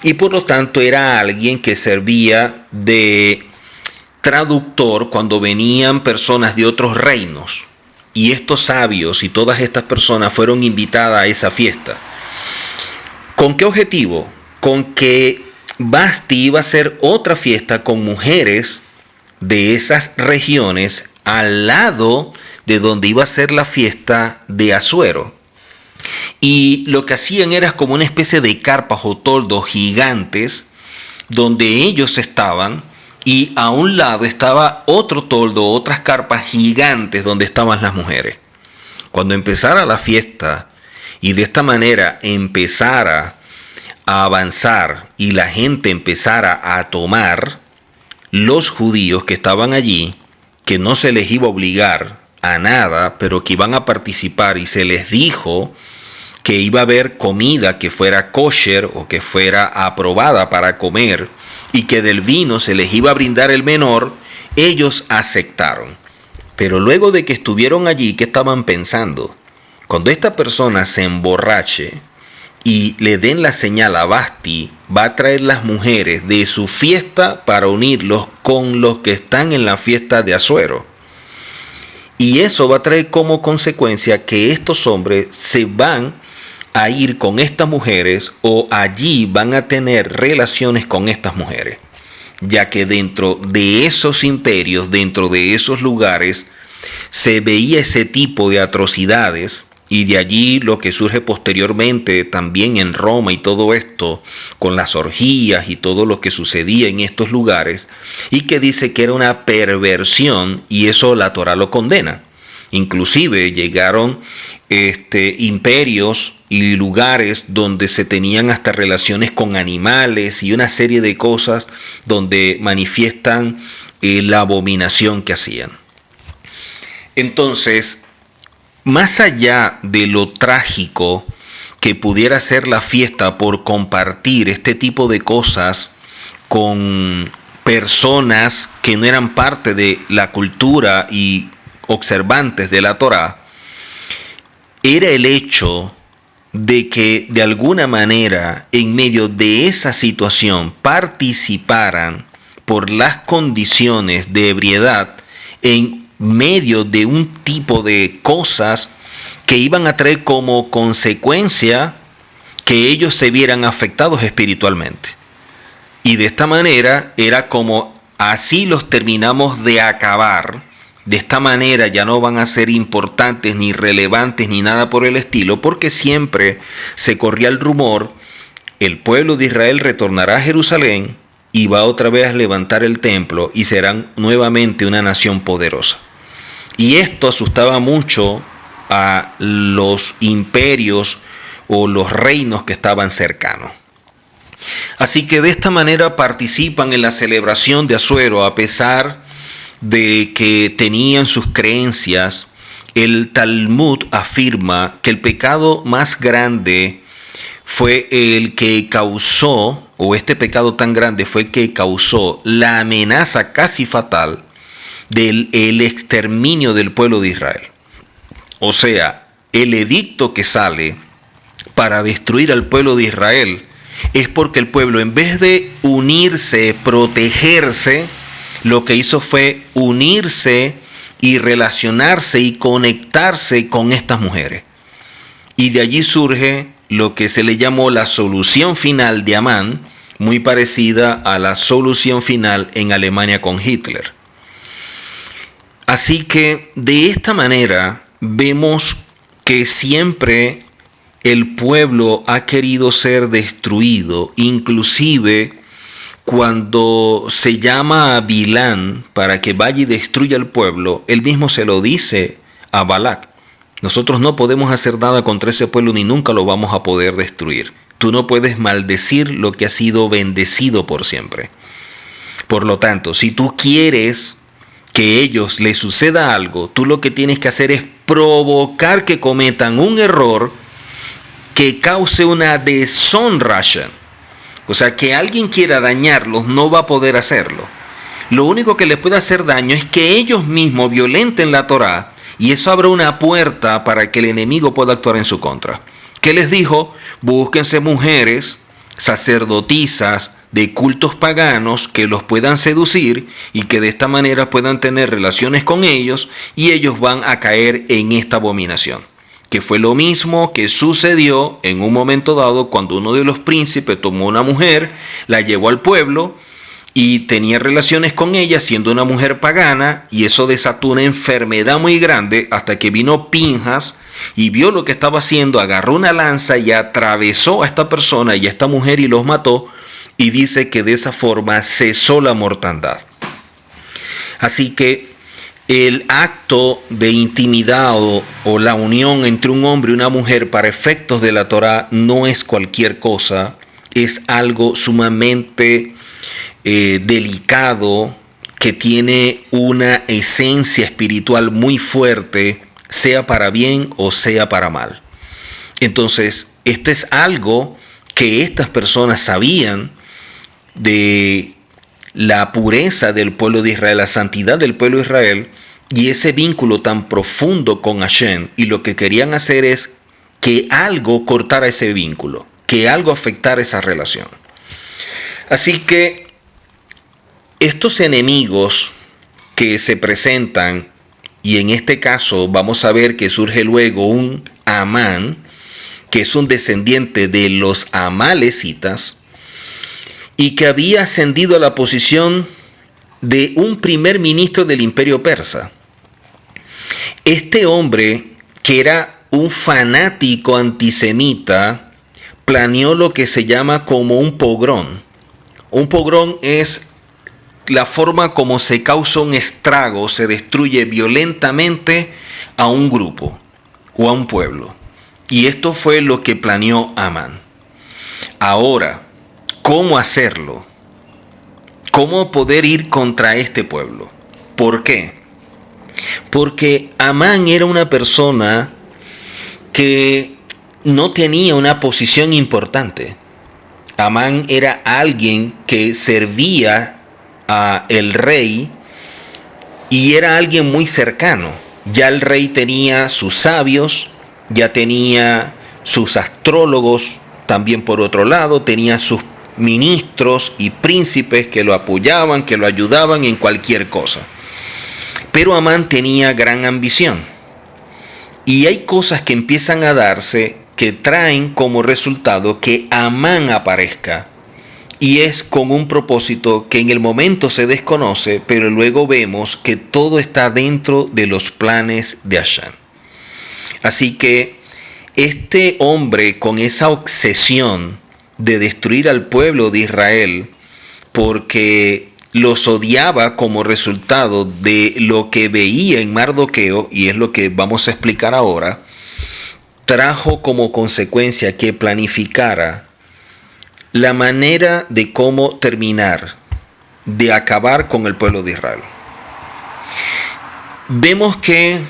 Y por lo tanto era alguien que servía de traductor cuando venían personas de otros reinos. Y estos sabios y todas estas personas fueron invitadas a esa fiesta. ¿Con qué objetivo? Con que Vasti iba a hacer otra fiesta con mujeres de esas regiones al lado de donde iba a ser la fiesta de Asuero. Y lo que hacían era como una especie de carpas o toldos gigantes donde ellos estaban, y a un lado estaba otro toldo, otras carpas gigantes donde estaban las mujeres. Cuando empezara la fiesta y de esta manera empezara a avanzar y la gente empezara a tomar, los judíos que estaban allí, que no se les iba a obligar a nada, pero que iban a participar, y se les dijo que iba a haber comida que fuera kosher o que fuera aprobada para comer, y que del vino se les iba a brindar el menor, ellos aceptaron. Pero luego de que estuvieron allí, ¿qué estaban pensando? Cuando esta persona se emborrache y le den la señal a Vasti, va a traer las mujeres de su fiesta para unirlos con los que están en la fiesta de Asuero. Y eso va a traer como consecuencia que estos hombres se van a ir con estas mujeres, o allí van a tener relaciones con estas mujeres, ya que dentro de esos imperios, dentro de esos lugares, se veía ese tipo de atrocidades. Y de allí lo que surge posteriormente también en Roma y todo esto, con las orgías y todo lo que sucedía en estos lugares, y que dice que era una perversión, y eso la Torá lo condena. Inclusive llegaron imperios y lugares donde se tenían hasta relaciones con animales y una serie de cosas donde manifiestan la abominación que hacían. Entonces, más allá de lo trágico que pudiera ser la fiesta por compartir este tipo de cosas con personas que no eran parte de la cultura y observantes de la Torá, era el hecho de que de alguna manera en medio de esa situación participaran por las condiciones de ebriedad en medio de un tipo de cosas que iban a traer como consecuencia que ellos se vieran afectados espiritualmente. Y de esta manera era como así los terminamos de acabar. De esta manera ya no van a ser importantes ni relevantes ni nada por el estilo, porque siempre se corría el rumor: el pueblo de Israel retornará a Jerusalén y va otra vez a levantar el templo y serán nuevamente una nación poderosa. Y esto asustaba mucho a los imperios o los reinos que estaban cercanos. Así que de esta manera participan en la celebración de Asuero, a pesar de que tenían sus creencias. El Talmud afirma que el pecado más grande fue el que causó, o este pecado tan grande fue el que causó la amenaza casi fatal del exterminio del pueblo de Israel. O sea, el edicto que sale para destruir al pueblo de Israel es porque el pueblo, en vez de unirse, protegerse, lo que hizo fue unirse y relacionarse y conectarse con estas mujeres. Y de allí surge lo que se le llamó la solución final de Amán, muy parecida a la solución final en Alemania con Hitler. Así que de esta manera vemos que siempre el pueblo ha querido ser destruido, inclusive cuando se llama a Bilán para que vaya y destruya el pueblo, él mismo se lo dice a Balac: nosotros no podemos hacer nada contra ese pueblo ni nunca lo vamos a poder destruir. Tú no puedes maldecir lo que ha sido bendecido por siempre. Por lo tanto, si tú quieres que a ellos les suceda algo, tú lo que tienes que hacer es provocar que cometan un error que cause una deshonra. O sea, que alguien quiera dañarlos no va a poder hacerlo. Lo único que les puede hacer daño es que ellos mismos violenten la Torá, y eso abre una puerta para que el enemigo pueda actuar en su contra. ¿Qué les dijo? Búsquense mujeres sacerdotisas de cultos paganos que los puedan seducir y que de esta manera puedan tener relaciones con ellos, y ellos van a caer en esta abominación. Que fue lo mismo que sucedió en un momento dado cuando uno de los príncipes tomó una mujer, la llevó al pueblo y tenía relaciones con ella siendo una mujer pagana, y eso desató una enfermedad muy grande hasta que vino Pinjas y vio lo que estaba haciendo, agarró una lanza y atravesó a esta persona y a esta mujer y los mató, y dice que de esa forma cesó la mortandad. Así que el acto de intimidad o la unión entre un hombre y una mujer para efectos de la Torá no es cualquier cosa, es algo sumamente delicado, que tiene una esencia espiritual muy fuerte, sea para bien o sea para mal. Entonces, esto es algo que estas personas sabían de la pureza del pueblo de Israel, la santidad del pueblo de Israel, y ese vínculo tan profundo con Hashem, y lo que querían hacer es que algo cortara ese vínculo, que algo afectara esa relación. Así que estos enemigos que se presentan, y en este caso vamos a ver que surge luego un Amán, que es un descendiente de los amalecitas, y que había ascendido a la posición de un primer ministro del imperio persa. Este hombre, que era un fanático antisemita, planeó lo que se llama como un pogrón. Un pogrón es la forma como se causa un estrago, se destruye violentamente a un grupo o a un pueblo. Y esto fue lo que planeó Amán. Ahora, ¿cómo hacerlo? ¿Cómo poder ir contra este pueblo? ¿Por qué? Porque Amán era una persona que no tenía una posición importante. Amán era alguien que servía al rey y era alguien muy cercano. Ya el rey tenía sus sabios, ya tenía sus astrólogos, también por otro lado tenía sus ministros y príncipes que lo apoyaban, que lo ayudaban en cualquier cosa. Pero Amán tenía gran ambición. Y hay cosas que empiezan a darse que traen como resultado que Amán aparezca. Y es con un propósito que en el momento se desconoce, pero luego vemos que todo está dentro de los planes de Hashem. Así que este hombre, con esa obsesión de destruir al pueblo de Israel, porque los odiaba como resultado de lo que veía en Mardoqueo, y es lo que vamos a explicar ahora, trajo como consecuencia que planificara la manera de cómo terminar, de acabar con el pueblo de Israel. Vemos que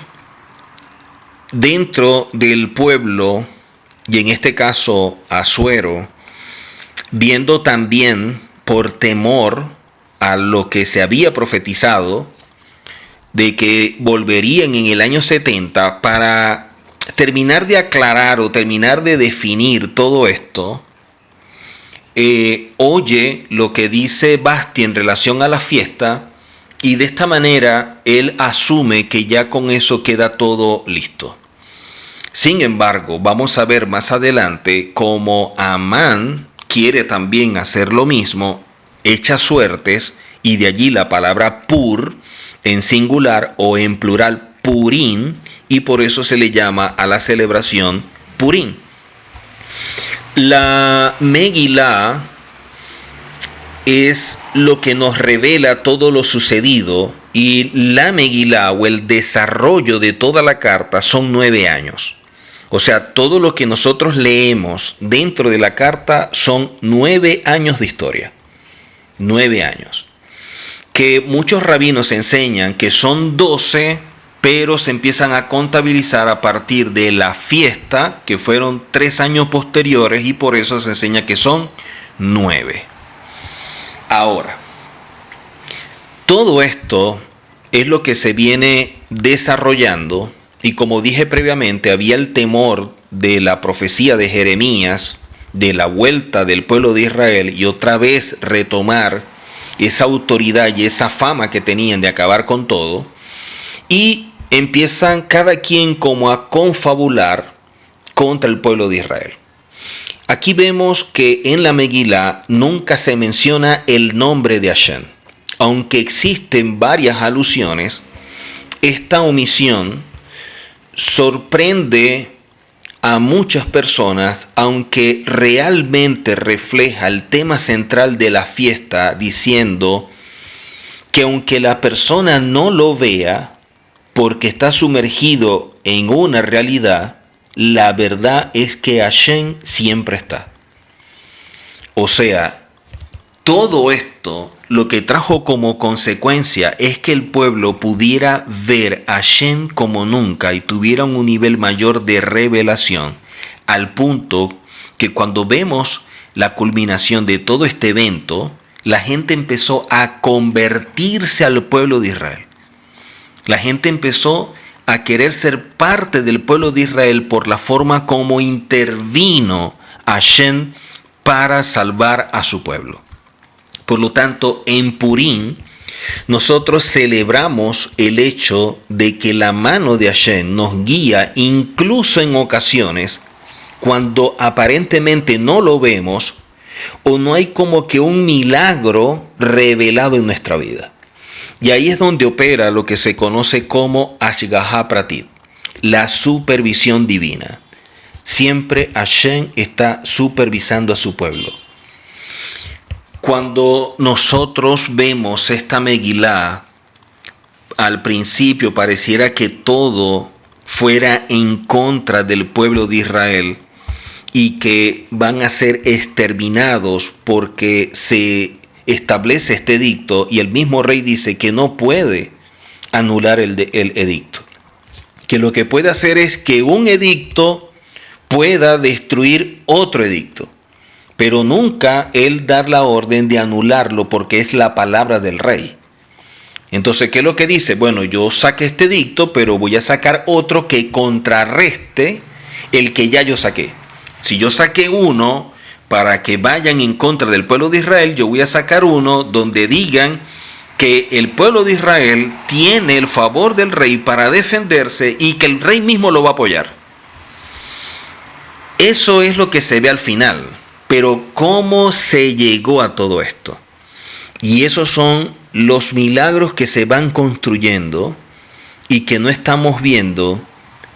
dentro del pueblo, y en este caso Asuero, viendo también por temor a lo que se había profetizado, de que volverían en el año 70 para terminar de aclarar o terminar de definir todo esto, oye lo que dice Basti en relación a la fiesta, y de esta manera él asume que ya con eso queda todo listo. Sin embargo, vamos a ver más adelante cómo Amán quiere también hacer lo mismo, echa suertes, y de allí la palabra pur en singular o en plural purín, y por eso se le llama a la celebración Purín. La Megilá es lo que nos revela todo lo sucedido, y la Megilá o el desarrollo de toda la carta son 9 años. O sea, todo lo que nosotros leemos dentro de la carta son 9 años de historia. 9 años. Que muchos rabinos enseñan que son 12, pero se empiezan a contabilizar a partir de la fiesta, que fueron 3 años posteriores, y por eso se enseña que son 9. Ahora, todo esto es lo que se viene desarrollando, y como dije previamente, había el temor de la profecía de Jeremías, de la vuelta del pueblo de Israel, y otra vez retomar esa autoridad y esa fama que tenían de acabar con todo, y empiezan cada quien como a confabular contra el pueblo de Israel. Aquí vemos que en la Megilá nunca se menciona el nombre de Hashem. Aunque existen varias alusiones, esta omisión sorprende a muchas personas, aunque realmente refleja el tema central de la fiesta, diciendo que aunque la persona no lo vea, porque está sumergido en una realidad, la verdad es que Hashem siempre está. O sea, todo esto lo que trajo como consecuencia es que el pueblo pudiera ver a Hashem como nunca y tuviera un nivel mayor de revelación, al punto que cuando vemos la culminación de todo este evento, la gente empezó a convertirse al pueblo de Israel. La gente empezó a querer ser parte del pueblo de Israel por la forma como intervino Hashem para salvar a su pueblo. Por lo tanto, en Purín, nosotros celebramos el hecho de que la mano de Hashem nos guía incluso en ocasiones cuando aparentemente no lo vemos o no hay como que un milagro revelado en nuestra vida. Y ahí es donde opera lo que se conoce como Hashgaha Pratit, la supervisión divina. Siempre Hashem está supervisando a su pueblo. Cuando nosotros vemos esta Megilá, al principio pareciera que todo fuera en contra del pueblo de Israel y que van a ser exterminados porque se establece este edicto, y el mismo rey dice que no puede anular el edicto. Que lo que puede hacer es que un edicto pueda destruir otro edicto, pero nunca él dar la orden de anularlo porque es la palabra del rey. Entonces, ¿qué es lo que dice? Bueno, yo saqué este edicto, pero voy a sacar otro que contrarreste el que ya yo saqué. Si yo saqué uno para que vayan en contra del pueblo de Israel, yo voy a sacar uno donde digan que el pueblo de Israel tiene el favor del rey para defenderse y que el rey mismo lo va a apoyar. Eso es lo que se ve al final. Pero ¿cómo se llegó a todo esto? Y esos son los milagros que se van construyendo y que no estamos viendo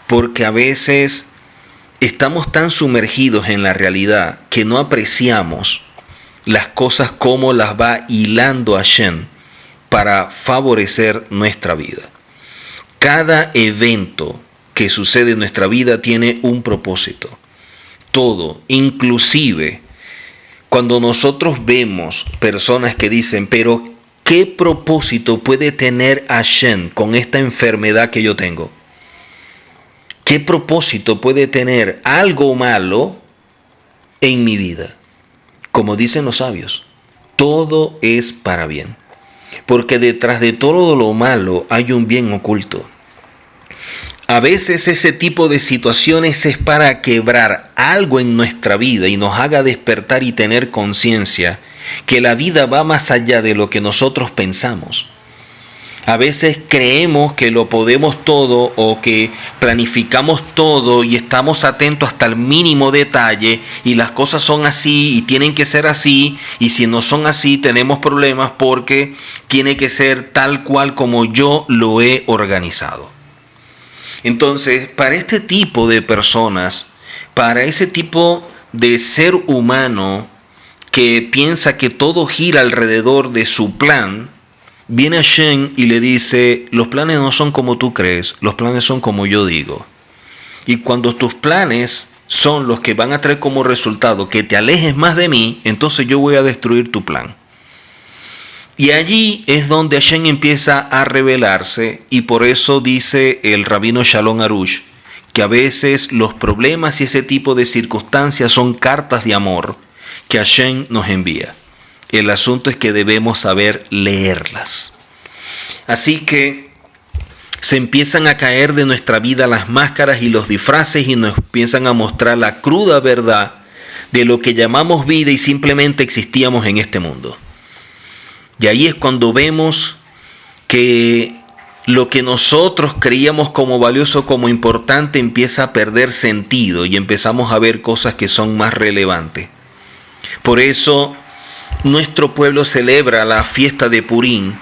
porque a veces estamos tan sumergidos en la realidad que no apreciamos las cosas como las va hilando Hashem para favorecer nuestra vida. Cada evento que sucede en nuestra vida tiene un propósito. Todo, inclusive cuando nosotros vemos personas que dicen, pero ¿qué propósito puede tener Hashem con esta enfermedad que yo tengo? ¿Qué propósito puede tener algo malo en mi vida? Como dicen los sabios, todo es para bien, porque detrás de todo lo malo hay un bien oculto. A veces ese tipo de situaciones es para quebrar algo en nuestra vida y nos haga despertar y tener conciencia que la vida va más allá de lo que nosotros pensamos. A veces creemos que lo podemos todo o que planificamos todo y estamos atentos hasta el mínimo detalle y las cosas son así y tienen que ser así, y si no son así tenemos problemas porque tiene que ser tal cual como yo lo he organizado. Entonces, para este tipo de personas, para ese tipo de ser humano que piensa que todo gira alrededor de su plan, viene Hashem y le dice: los planes no son como tú crees, los planes son como yo digo. Y cuando tus planes son los que van a traer como resultado que te alejes más de mí, entonces yo voy a destruir tu plan. Y allí es donde Hashem empieza a revelarse, y por eso dice el rabino Shalom Arush que a veces los problemas y ese tipo de circunstancias son cartas de amor que Hashem nos envía. El asunto es que debemos saber leerlas. Así que se empiezan a caer de nuestra vida las máscaras y los disfraces y nos empiezan a mostrar la cruda verdad de lo que llamamos vida y simplemente existíamos en este mundo. Y ahí es cuando vemos que lo que nosotros creíamos como valioso, como importante, empieza a perder sentido y empezamos a ver cosas que son más relevantes. Por eso nuestro pueblo celebra la fiesta de Purim,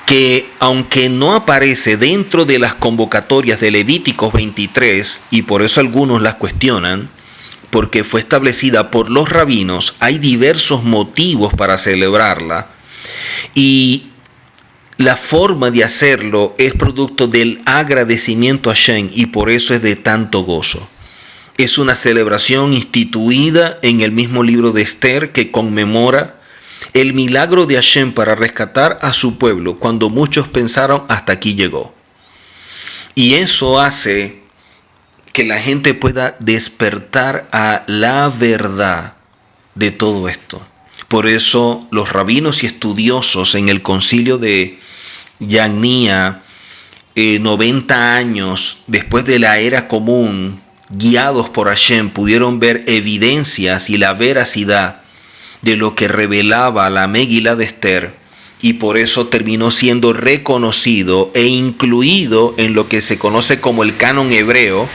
que aunque no aparece dentro de las convocatorias de Levíticos 23, y por eso algunos las cuestionan, porque fue establecida por los rabinos, hay diversos motivos para celebrarla, y la forma de hacerlo es producto del agradecimiento a Hashem, y por eso es de tanto gozo. Es una celebración instituida en el mismo libro de Esther que conmemora el milagro de Hashem para rescatar a su pueblo cuando muchos pensaron hasta aquí llegó. Y eso hace que la gente pueda despertar a la verdad de todo esto. Por eso los rabinos y estudiosos en el concilio de Yanía, 90 años después de la era común, guiados por Hashem, pudieron ver evidencias y la veracidad de lo que revelaba la Megilá de Esther, y por eso terminó siendo reconocido e incluido en lo que se conoce como el canon hebreo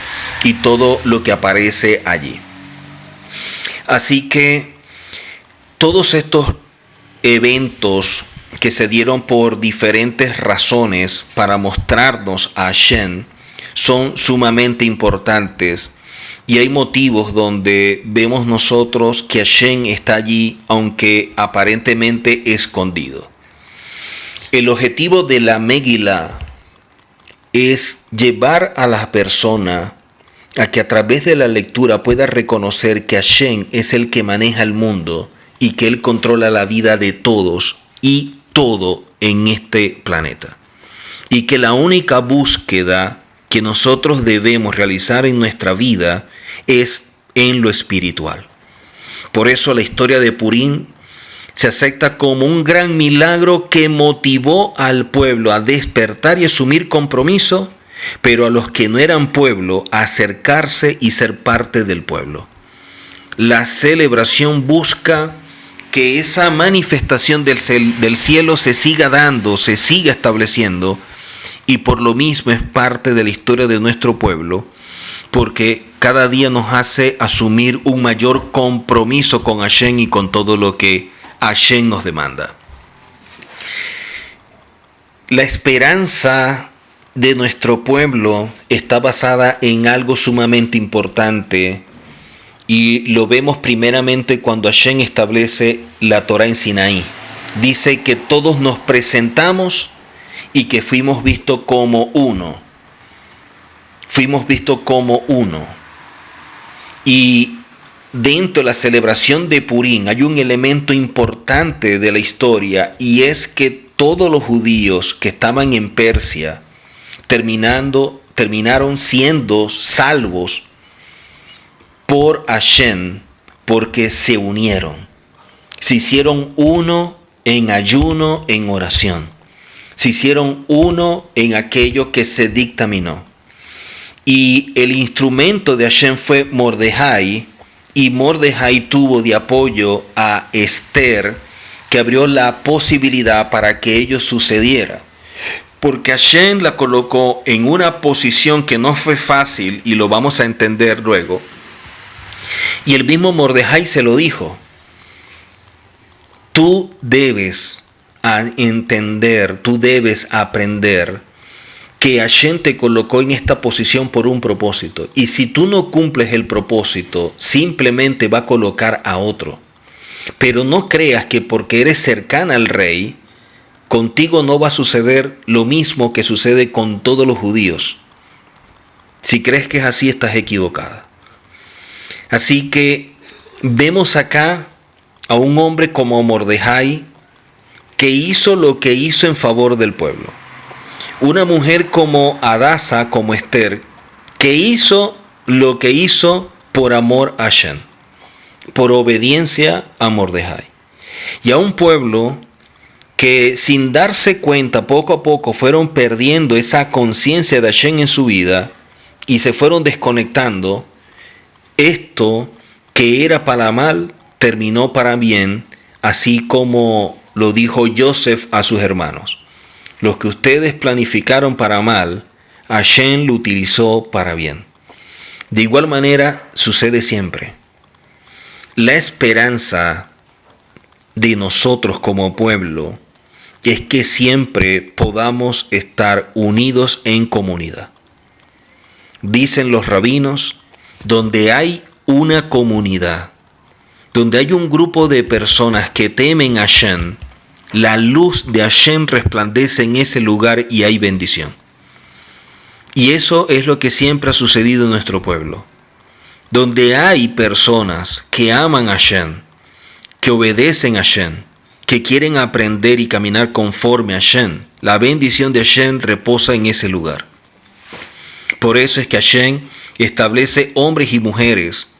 y todo lo que aparece allí. Así que todos estos eventos que se dieron por diferentes razones para mostrarnos a Hashem son sumamente importantes, y hay motivos donde vemos nosotros que Hashem está allí, aunque aparentemente escondido. El objetivo de la Megilá es llevar a la persona a que a través de la lectura pueda reconocer que Hashem es el que maneja el mundo y que Él controla la vida de todos y todo en este planeta, y que la única búsqueda que nosotros debemos realizar en nuestra vida es en lo espiritual. Por eso la historia de Purim se acepta como un gran milagro que motivó al pueblo a despertar y asumir compromiso, pero a los que no eran pueblo a acercarse y ser parte del pueblo. La celebración busca que esa manifestación del cielo se siga dando, se siga estableciendo, y por lo mismo es parte de la historia de nuestro pueblo, porque cada día nos hace asumir un mayor compromiso con Hashem y con todo lo que Hashem nos demanda. La esperanza de nuestro pueblo está basada en algo sumamente importante, y lo vemos primeramente cuando Hashem establece la Torá en Sinaí. Dice que todos nos presentamos y que fuimos vistos como uno. Fuimos vistos como uno. Y dentro de la celebración de Purim hay un elemento importante de la historia, y es que todos los judíos que estaban en Persia terminaron siendo salvos por Hashem, porque se unieron, se hicieron uno en ayuno, en oración, se hicieron uno en aquello que se dictaminó. Y el instrumento de Hashem fue Mordejai, y Mordejai tuvo de apoyo a Esther, que abrió la posibilidad para que ello sucediera. porque Hashem la colocó en una posición que no fue fácil, y lo vamos a entender luego. Y el mismo Mordejai se lo dijo: tú debes entender, tú debes aprender que Hashem te colocó en esta posición por un propósito. Y si tú no cumples el propósito, simplemente va a colocar a otro. Pero no creas que porque eres cercana al rey, contigo no va a suceder lo mismo que sucede con todos los judíos. Si crees que es así, estás equivocada. Así que vemos acá a un hombre como Mordejai, que hizo lo que hizo en favor del pueblo. Una mujer como Hadasa, como Esther, que hizo lo que hizo por amor a Hashem, por obediencia a Mordejai. Y a un pueblo que sin darse cuenta, poco a poco fueron perdiendo esa conciencia de Hashem en su vida y se fueron desconectando. Esto que era para mal terminó para bien, así como lo dijo Joseph a sus hermanos: lo que ustedes planificaron para mal, Hashem lo utilizó para bien. De igual manera sucede siempre. La esperanza de nosotros como pueblo es que siempre podamos estar unidos en comunidad. Dicen los rabinos: donde hay una comunidad, donde hay un grupo de personas que temen a Hashem, la luz de Hashem resplandece en ese lugar y hay bendición. Y eso es lo que siempre ha sucedido en nuestro pueblo. Donde hay personas que aman a Hashem, que obedecen a Hashem, que quieren aprender y caminar conforme a Hashem, la bendición de Hashem reposa en ese lugar. Por eso es que Hashem establece hombres y mujeres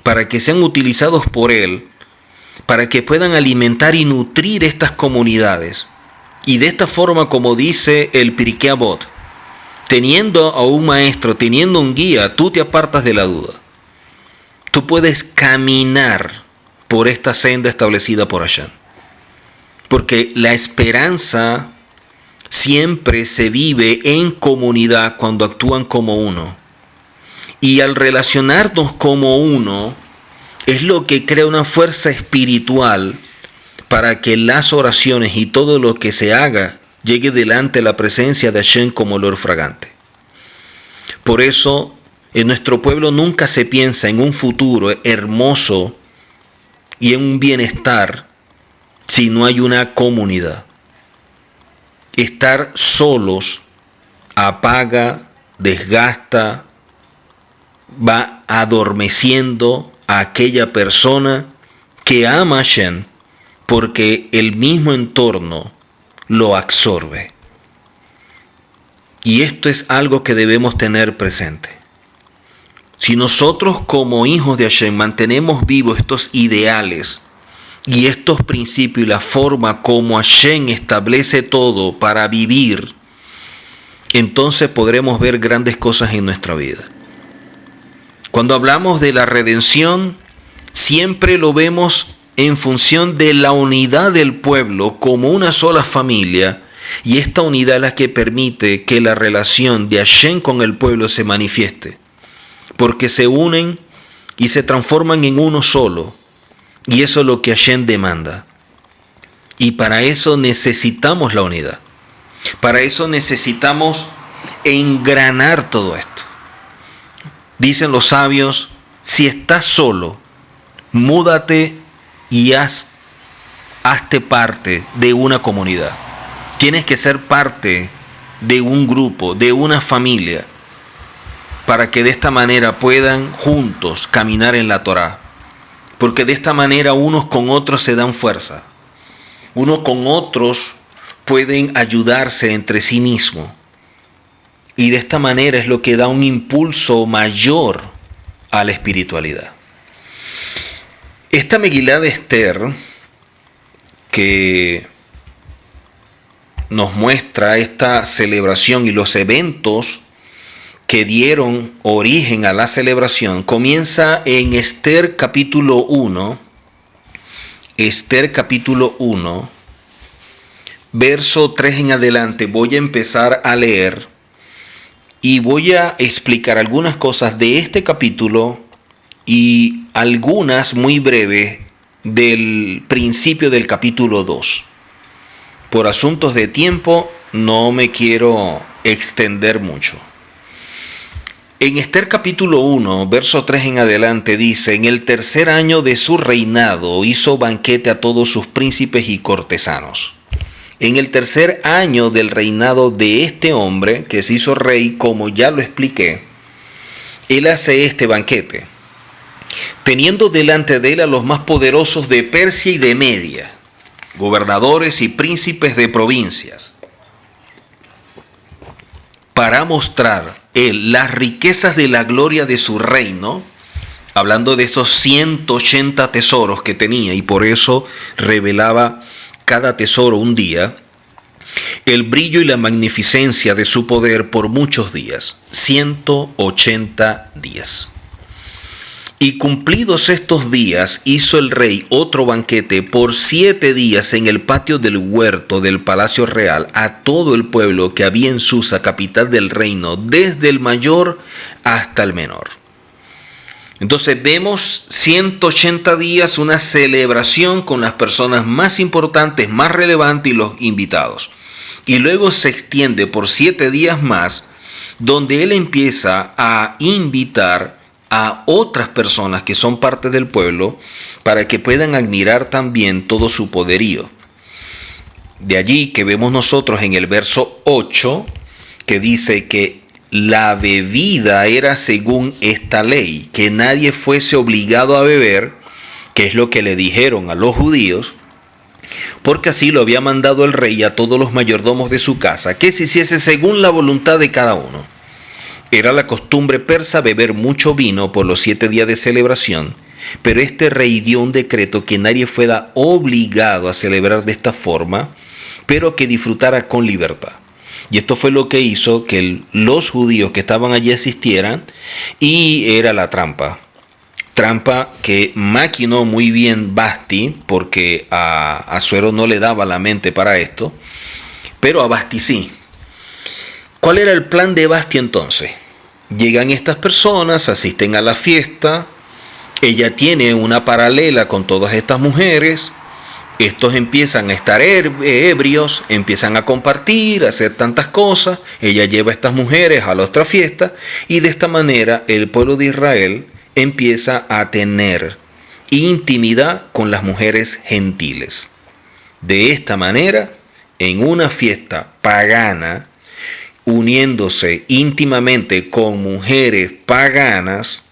para que sean utilizados por Él, para que puedan alimentar y nutrir estas comunidades. Y de esta forma, como dice el Pirkei Avot, teniendo a un maestro, teniendo un guía, tú te apartas de la duda. Tú puedes caminar por esta senda establecida por Hashem. Porque la esperanza siempre se vive en comunidad cuando actúan como uno. Y al relacionarnos como uno, es lo que crea una fuerza espiritual para que las oraciones y todo lo que se haga llegue delante de la presencia de Hashem como olor fragante. Por eso, en nuestro pueblo nunca se piensa en un futuro hermoso y en un bienestar si no hay una comunidad. Estar solos apaga, desgasta, va adormeciendo a aquella persona que ama a Hashem, porque el mismo entorno lo absorbe. Y esto es algo que debemos tener presente. Si nosotros como hijos de Hashem mantenemos vivos estos ideales y estos principios y la forma como Hashem establece todo para vivir, entonces podremos ver grandes cosas en nuestra vida. Cuando hablamos de la redención, siempre lo vemos en función de la unidad del pueblo como una sola familia, y esta unidad es la que permite que la relación de Hashem con el pueblo se manifieste, porque se unen y se transforman en uno solo, y eso es lo que Hashem demanda. Y para eso necesitamos la unidad, para eso necesitamos engranar todo esto. Dicen los sabios: si estás solo, múdate y hazte parte de una comunidad. Tienes que ser parte de un grupo, de una familia, para que de esta manera puedan juntos caminar en la Torá. Porque de esta manera unos con otros se dan fuerza. Unos con otros pueden ayudarse entre sí mismos. Y de esta manera es lo que da un impulso mayor a la espiritualidad. Esta Megilá de Esther, que nos muestra esta celebración y los eventos que dieron origen a la celebración, comienza en Esther capítulo 1. Esther capítulo 1, verso 3 en adelante, voy a empezar a leer y voy a explicar algunas cosas de este capítulo y algunas muy breves del principio del capítulo 2. Por asuntos de tiempo no me quiero extender mucho. En Esther capítulo 1, verso 3 en adelante dice: en el tercer año de su reinado hizo banquete a todos sus príncipes y cortesanos. En el tercer año del reinado de este hombre que se hizo rey, como ya lo expliqué, él hace este banquete, teniendo delante de él a los más poderosos de Persia y de Media, gobernadores y príncipes de provincias, para mostrar él las riquezas de la gloria de su reino, hablando de estos 180 tesoros que tenía, y por eso revelaba cada tesoro un día, el brillo y la magnificencia de su poder por muchos días, 180 días. Y cumplidos estos días, hizo el rey otro banquete por 7 días en el patio del huerto del palacio real a todo el pueblo que había en Susa, capital del reino, desde el mayor hasta el menor. Entonces vemos 180 días, una celebración con las personas más importantes, más relevantes y los invitados. Y luego se extiende por 7 días más, donde él empieza a invitar a otras personas que son parte del pueblo para que puedan admirar también todo su poderío. De allí que vemos nosotros en el verso 8 que dice que la bebida era según esta ley, que nadie fuese obligado a beber, que es lo que le dijeron a los judíos, porque así lo había mandado el rey a todos los mayordomos de su casa, que se hiciese según la voluntad de cada uno. Era la costumbre persa beber mucho vino por los 7 días de celebración, pero este rey dio un decreto que nadie fuera obligado a celebrar de esta forma, pero que disfrutara con libertad. Y esto fue lo que hizo que los judíos que estaban allí asistieran, y era la trampa. Trampa que maquinó muy bien Vasti, porque a Asuero no le daba la mente para esto, pero a Vasti sí. ¿Cuál era el plan de Vasti entonces? Llegan estas personas, asisten a la fiesta, ella tiene una paralela con todas estas mujeres, estos empiezan a estar ebrios, empiezan a compartir, a hacer tantas cosas, ella lleva a estas mujeres a la otra fiesta, y de esta manera el pueblo de Israel empieza a tener intimidad con las mujeres gentiles. De esta manera, en una fiesta pagana, uniéndose íntimamente con mujeres paganas,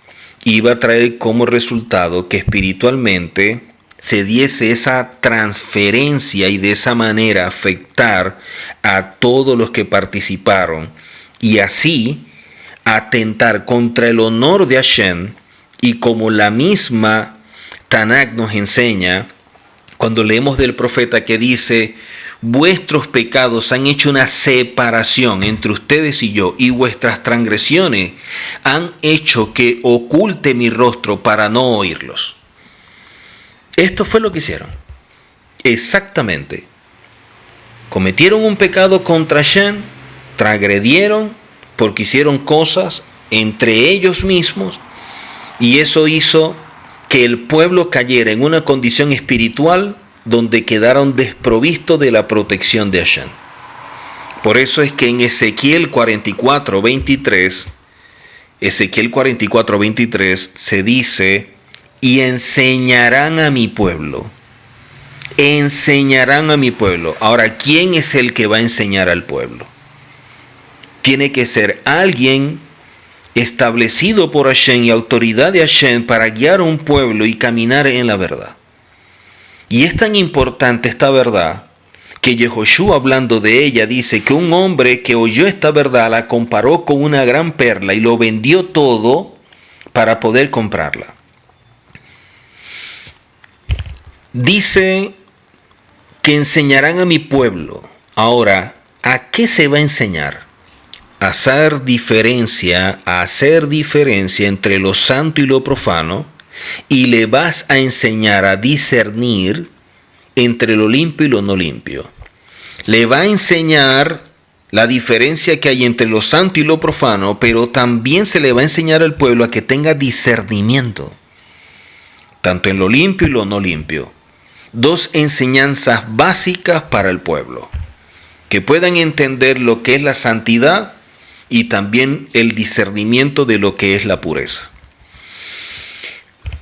iba a traer como resultado que espiritualmente se diese esa transferencia y de esa manera afectar a todos los que participaron, y así atentar contra el honor de Hashem. Y como la misma Tanakh nos enseña, cuando leemos del profeta que dice: vuestros pecados han hecho una separación entre ustedes y yo, y vuestras transgresiones han hecho que oculte mi rostro para no oírlos. Esto fue lo que hicieron. Exactamente. Cometieron un pecado contra Hashem, transgredieron porque hicieron cosas entre ellos mismos, y eso hizo que el pueblo cayera en una condición espiritual donde quedaron desprovistos de la protección de Hashem. Por eso es que en Ezequiel 44:23 se dice: y enseñarán a mi pueblo. Enseñarán a mi pueblo. Ahora, ¿quién es el que va a enseñar al pueblo? Tiene que ser alguien establecido por Hashem y autoridad de Hashem para guiar a un pueblo y caminar en la verdad. Y es tan importante esta verdad que Yehoshua, hablando de ella, dice que un hombre que oyó esta verdad la comparó con una gran perla y lo vendió todo para poder comprarla. Dice que enseñarán a mi pueblo. Ahora, ¿a qué se va a enseñar? A hacer diferencia entre lo santo y lo profano, y le vas a enseñar a discernir entre lo limpio y lo no limpio. Le va a enseñar la diferencia que hay entre lo santo y lo profano, pero también se le va a enseñar al pueblo a que tenga discernimiento, tanto en lo limpio y lo no limpio. Dos enseñanzas básicas para el pueblo, que puedan entender lo que es la santidad y también el discernimiento de lo que es la pureza.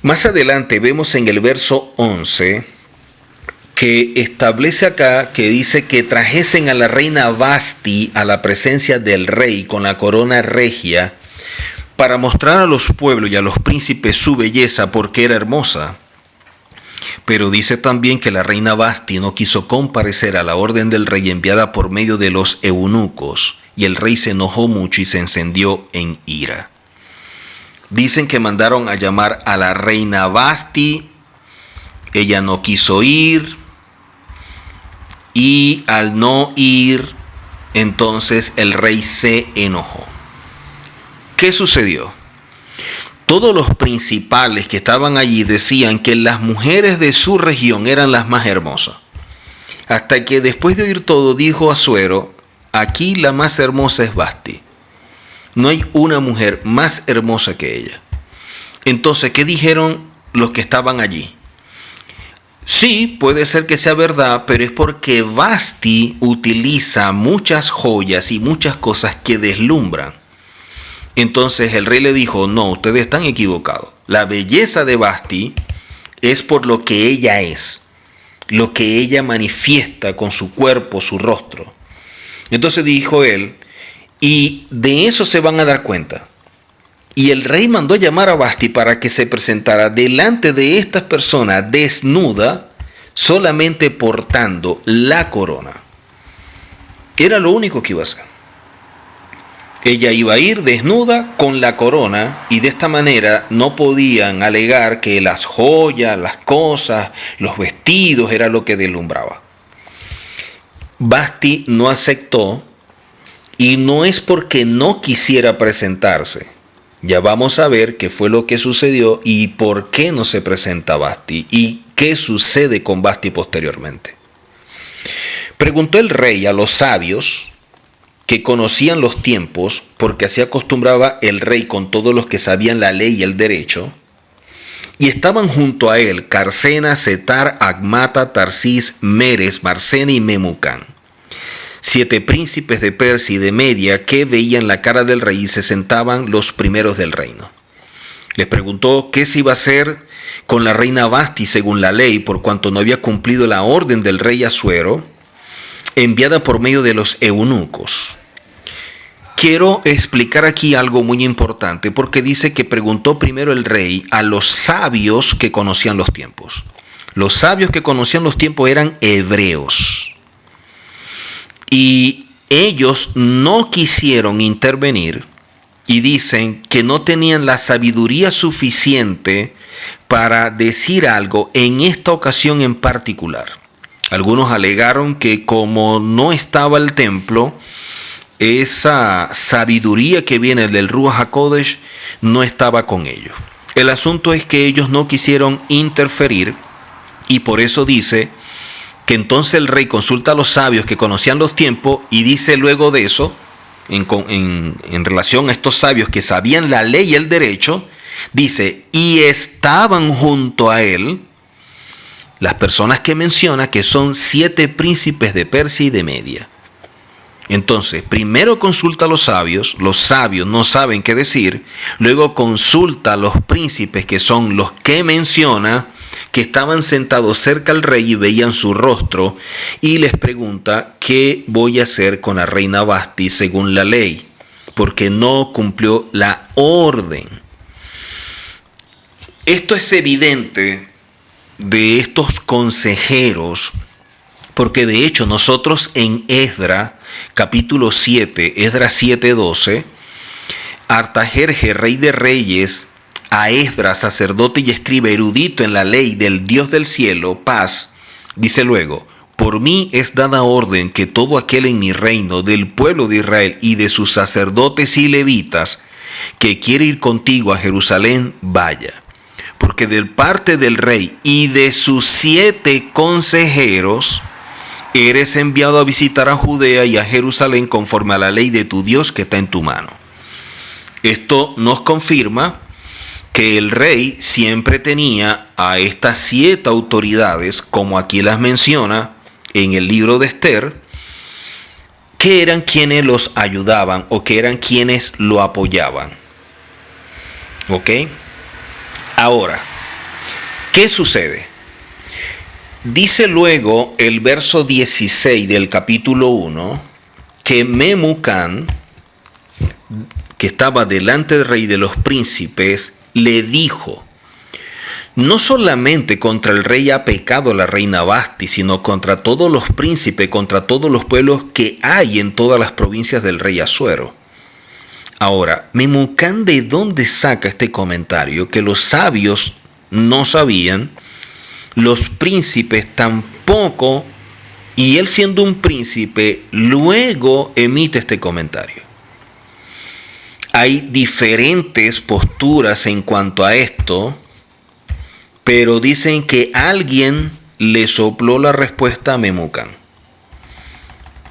Más adelante vemos en el verso 11 que establece acá, que dice que trajesen a la reina Vasti a la presencia del rey con la corona regia para mostrar a los pueblos y a los príncipes su belleza porque era hermosa. Pero dice también que la reina Vasti no quiso comparecer a la orden del rey enviada por medio de los eunucos, y el rey se enojó mucho y se encendió en ira. Dicen que mandaron a llamar a la reina Vasti, ella no quiso ir, y al no ir, entonces el rey se enojó. ¿Qué sucedió? Todos los principales que estaban allí decían que las mujeres de su región eran las más hermosas. Hasta que después de oír todo dijo Asuero: aquí la más hermosa es Vasti. No hay una mujer más hermosa que ella. Entonces, ¿qué dijeron los que estaban allí? Sí, puede ser que sea verdad, pero es porque Vasti utiliza muchas joyas y muchas cosas que deslumbran. Entonces el rey le dijo: no, ustedes están equivocados. La belleza de Vasti es por lo que ella es, lo que ella manifiesta con su cuerpo, su rostro. Entonces dijo él, y de eso se van a dar cuenta. Y el rey mandó llamar a Vasti para que se presentara delante de estas personas desnuda, solamente portando la corona. Era lo único que iba a hacer. Ella iba a ir desnuda con la corona, y de esta manera no podían alegar que las joyas, las cosas, los vestidos era lo que deslumbraba. Vasti no aceptó, y no es porque no quisiera presentarse. Ya vamos a ver qué fue lo que sucedió y por qué no se presenta Vasti y qué sucede con Vasti posteriormente. Preguntó el rey a los sabios que conocían los tiempos, porque así acostumbraba el rey con todos los que sabían la ley y el derecho, y estaban junto a él Carsena, Setar, Agmata, Tarsís, Meres, Marsena y Memucán, 7 príncipes de Persia y de Media que veían la cara del rey y se sentaban los primeros del reino. Les preguntó qué se iba a hacer con la reina Vasti según la ley, por cuanto no había cumplido la orden del rey Asuero, enviada por medio de los eunucos. Quiero explicar aquí algo muy importante, porque dice que preguntó primero el rey a los sabios que conocían los tiempos. Los sabios que conocían los tiempos eran hebreos. Y ellos no quisieron intervenir y dicen que no tenían la sabiduría suficiente para decir algo en esta ocasión en particular. Algunos alegaron que como no estaba el templo, esa sabiduría que viene del Ruach HaKodesh no estaba con ellos. El asunto es que ellos no quisieron interferir, y por eso dice que entonces el rey consulta a los sabios que conocían los tiempos y dice luego de eso, en relación a estos sabios que sabían la ley y el derecho, dice, y estaban junto a él las personas que menciona, que son 7 príncipes de Persia y de Media. Entonces, primero consulta a los sabios no saben qué decir, luego consulta a los príncipes, que son los que menciona, que estaban sentados cerca al rey y veían su rostro, y les pregunta qué voy a hacer con la reina Vasti según la ley, porque no cumplió la orden. Esto es evidente de estos consejeros, porque de hecho nosotros en Esdras capítulo 7, Esdras 7:12, Artajerje, rey de reyes, a Esdras, sacerdote y escriba erudito en la ley del Dios del cielo, paz, dice luego, por mí es dada orden que todo aquel en mi reino, del pueblo de Israel y de sus sacerdotes y levitas, que quiere ir contigo a Jerusalén, vaya. Porque de parte del rey y de sus 7 consejeros, eres enviado a visitar a Judea y a Jerusalén conforme a la ley de tu Dios que está en tu mano. Esto nos confirma que el rey siempre tenía a estas 7 autoridades, como aquí las menciona en el libro de Esther, que eran quienes los ayudaban o que eran quienes lo apoyaban. ¿Ok? Ahora, ¿qué sucede? Dice luego el verso 16 del capítulo 1 que Memucán, que estaba delante del rey de los príncipes, le dijo: no solamente contra el rey ha pecado la reina Vasti, sino contra todos los príncipes, contra todos los pueblos que hay en todas las provincias del rey Asuero. Ahora, Memucán, ¿de dónde saca este comentario? Que los sabios no sabían, los príncipes tampoco, y él siendo un príncipe, luego emite este comentario. Hay diferentes posturas en cuanto a esto, pero dicen que alguien le sopló la respuesta a Memucán.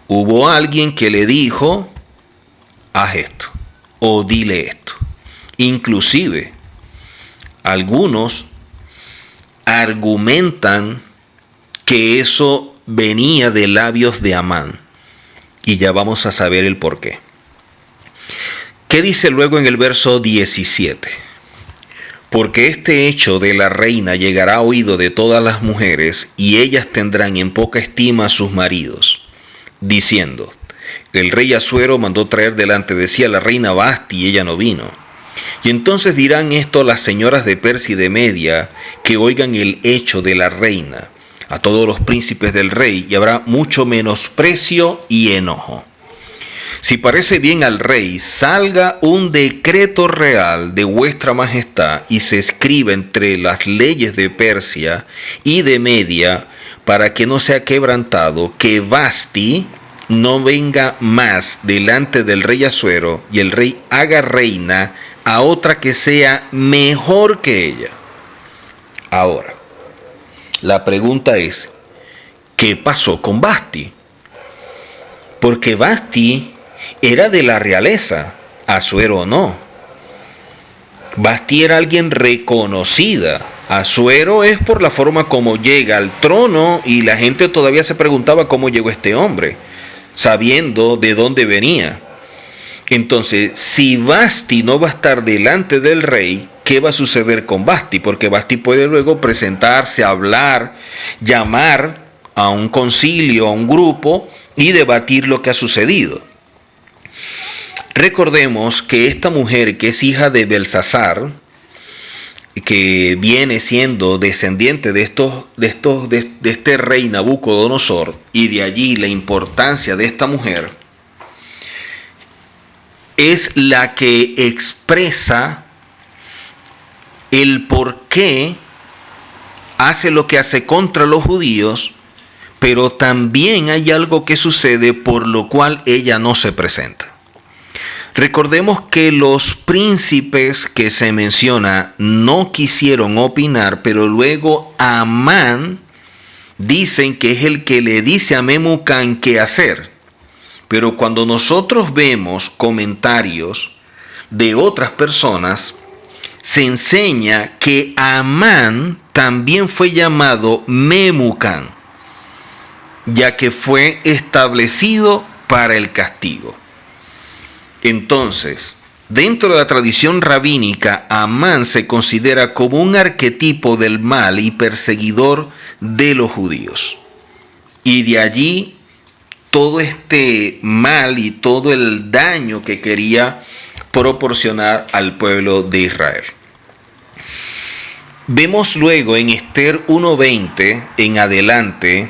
Hubo alguien que le dijo: haz esto o dile esto. Inclusive, algunos argumentan que eso venía de labios de Amán. Y ya vamos a saber el porqué. ¿Qué dice luego en el verso 17? Porque este hecho de la reina llegará a oído de todas las mujeres, y ellas tendrán en poca estima a sus maridos, diciendo: el rey Asuero mandó traer delante de sí a la reina Vasti y ella no vino. Y entonces dirán esto las señoras de Persia y de Media, que oigan el hecho de la reina, a todos los príncipes del rey, y habrá mucho menosprecio y enojo. Si parece bien al rey, salga un decreto real de vuestra majestad y se escriba entre las leyes de Persia y de Media, para que no sea quebrantado, que Vasti no venga más delante del rey Asuero, y el rey haga reina a otra que sea mejor que ella. Ahora, la pregunta es: ¿qué pasó con Vasti? Porque Vasti era de la realeza, Asuero no. Vasti era alguien reconocida. Asuero es por la forma como llega al trono, y la gente todavía se preguntaba cómo llegó este hombre, sabiendo de dónde venía. Entonces, si Vasti no va a estar delante del rey, ¿qué va a suceder con Vasti? Porque Vasti puede luego presentarse, hablar, llamar a un concilio, a un grupo, y debatir lo que ha sucedido. Recordemos que esta mujer, que es hija de Belsasar, que viene siendo descendiente de este rey Nabucodonosor, y de allí la importancia de esta mujer, es la que expresa el por qué hace lo que hace contra los judíos, pero también hay algo que sucede por lo cual ella no se presenta. Recordemos que los príncipes que se menciona no quisieron opinar, pero luego Amán dicen que es el que le dice a Memucán qué hacer. Pero cuando nosotros vemos comentarios de otras personas, se enseña que Amán también fue llamado Memucán, ya que fue establecido para el castigo. Entonces, dentro de la tradición rabínica, Amán se considera como un arquetipo del mal y perseguidor de los judíos. Y de allí todo este mal y todo el daño que quería proporcionar al pueblo de Israel. Vemos luego en Esther 1:20 en adelante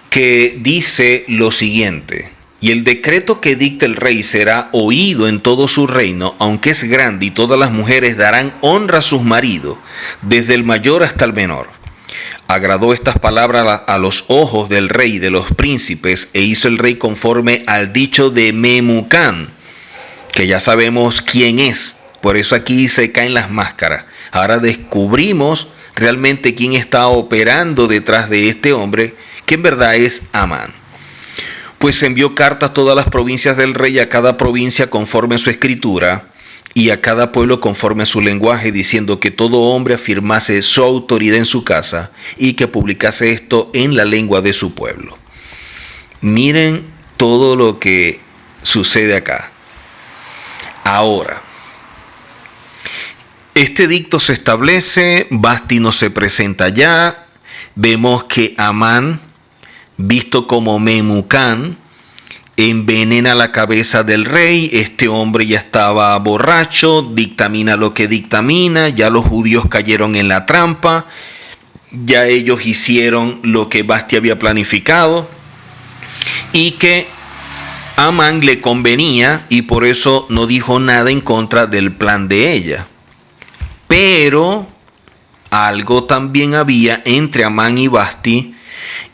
que dice lo siguiente: y el decreto que dicta el rey será oído en todo su reino, aunque es grande, y todas las mujeres darán honra a sus maridos, desde el mayor hasta el menor. Agradó estas palabras a los ojos del rey y de los príncipes, e hizo el rey conforme al dicho de Memucán, que ya sabemos quién es. Por eso aquí se caen las máscaras. Ahora descubrimos realmente quién está operando detrás de este hombre, que en verdad es Amán. Pues envió cartas a todas las provincias del rey, a cada provincia conforme a su escritura, y a cada pueblo conforme a su lenguaje, diciendo que todo hombre afirmase su autoridad en su casa y que publicase esto en la lengua de su pueblo. Miren todo lo que sucede acá. Ahora, este edicto se establece, Vasti no se presenta ya, vemos que Amán, visto como Memucán, envenena la cabeza del rey. Este hombre ya estaba borracho, dictamina lo que dictamina, ya los judíos cayeron en la trampa, ya ellos hicieron lo que Vasti había planificado y que Amán le convenía y por eso no dijo nada en contra del plan de ella. Pero algo también había entre Amán y Vasti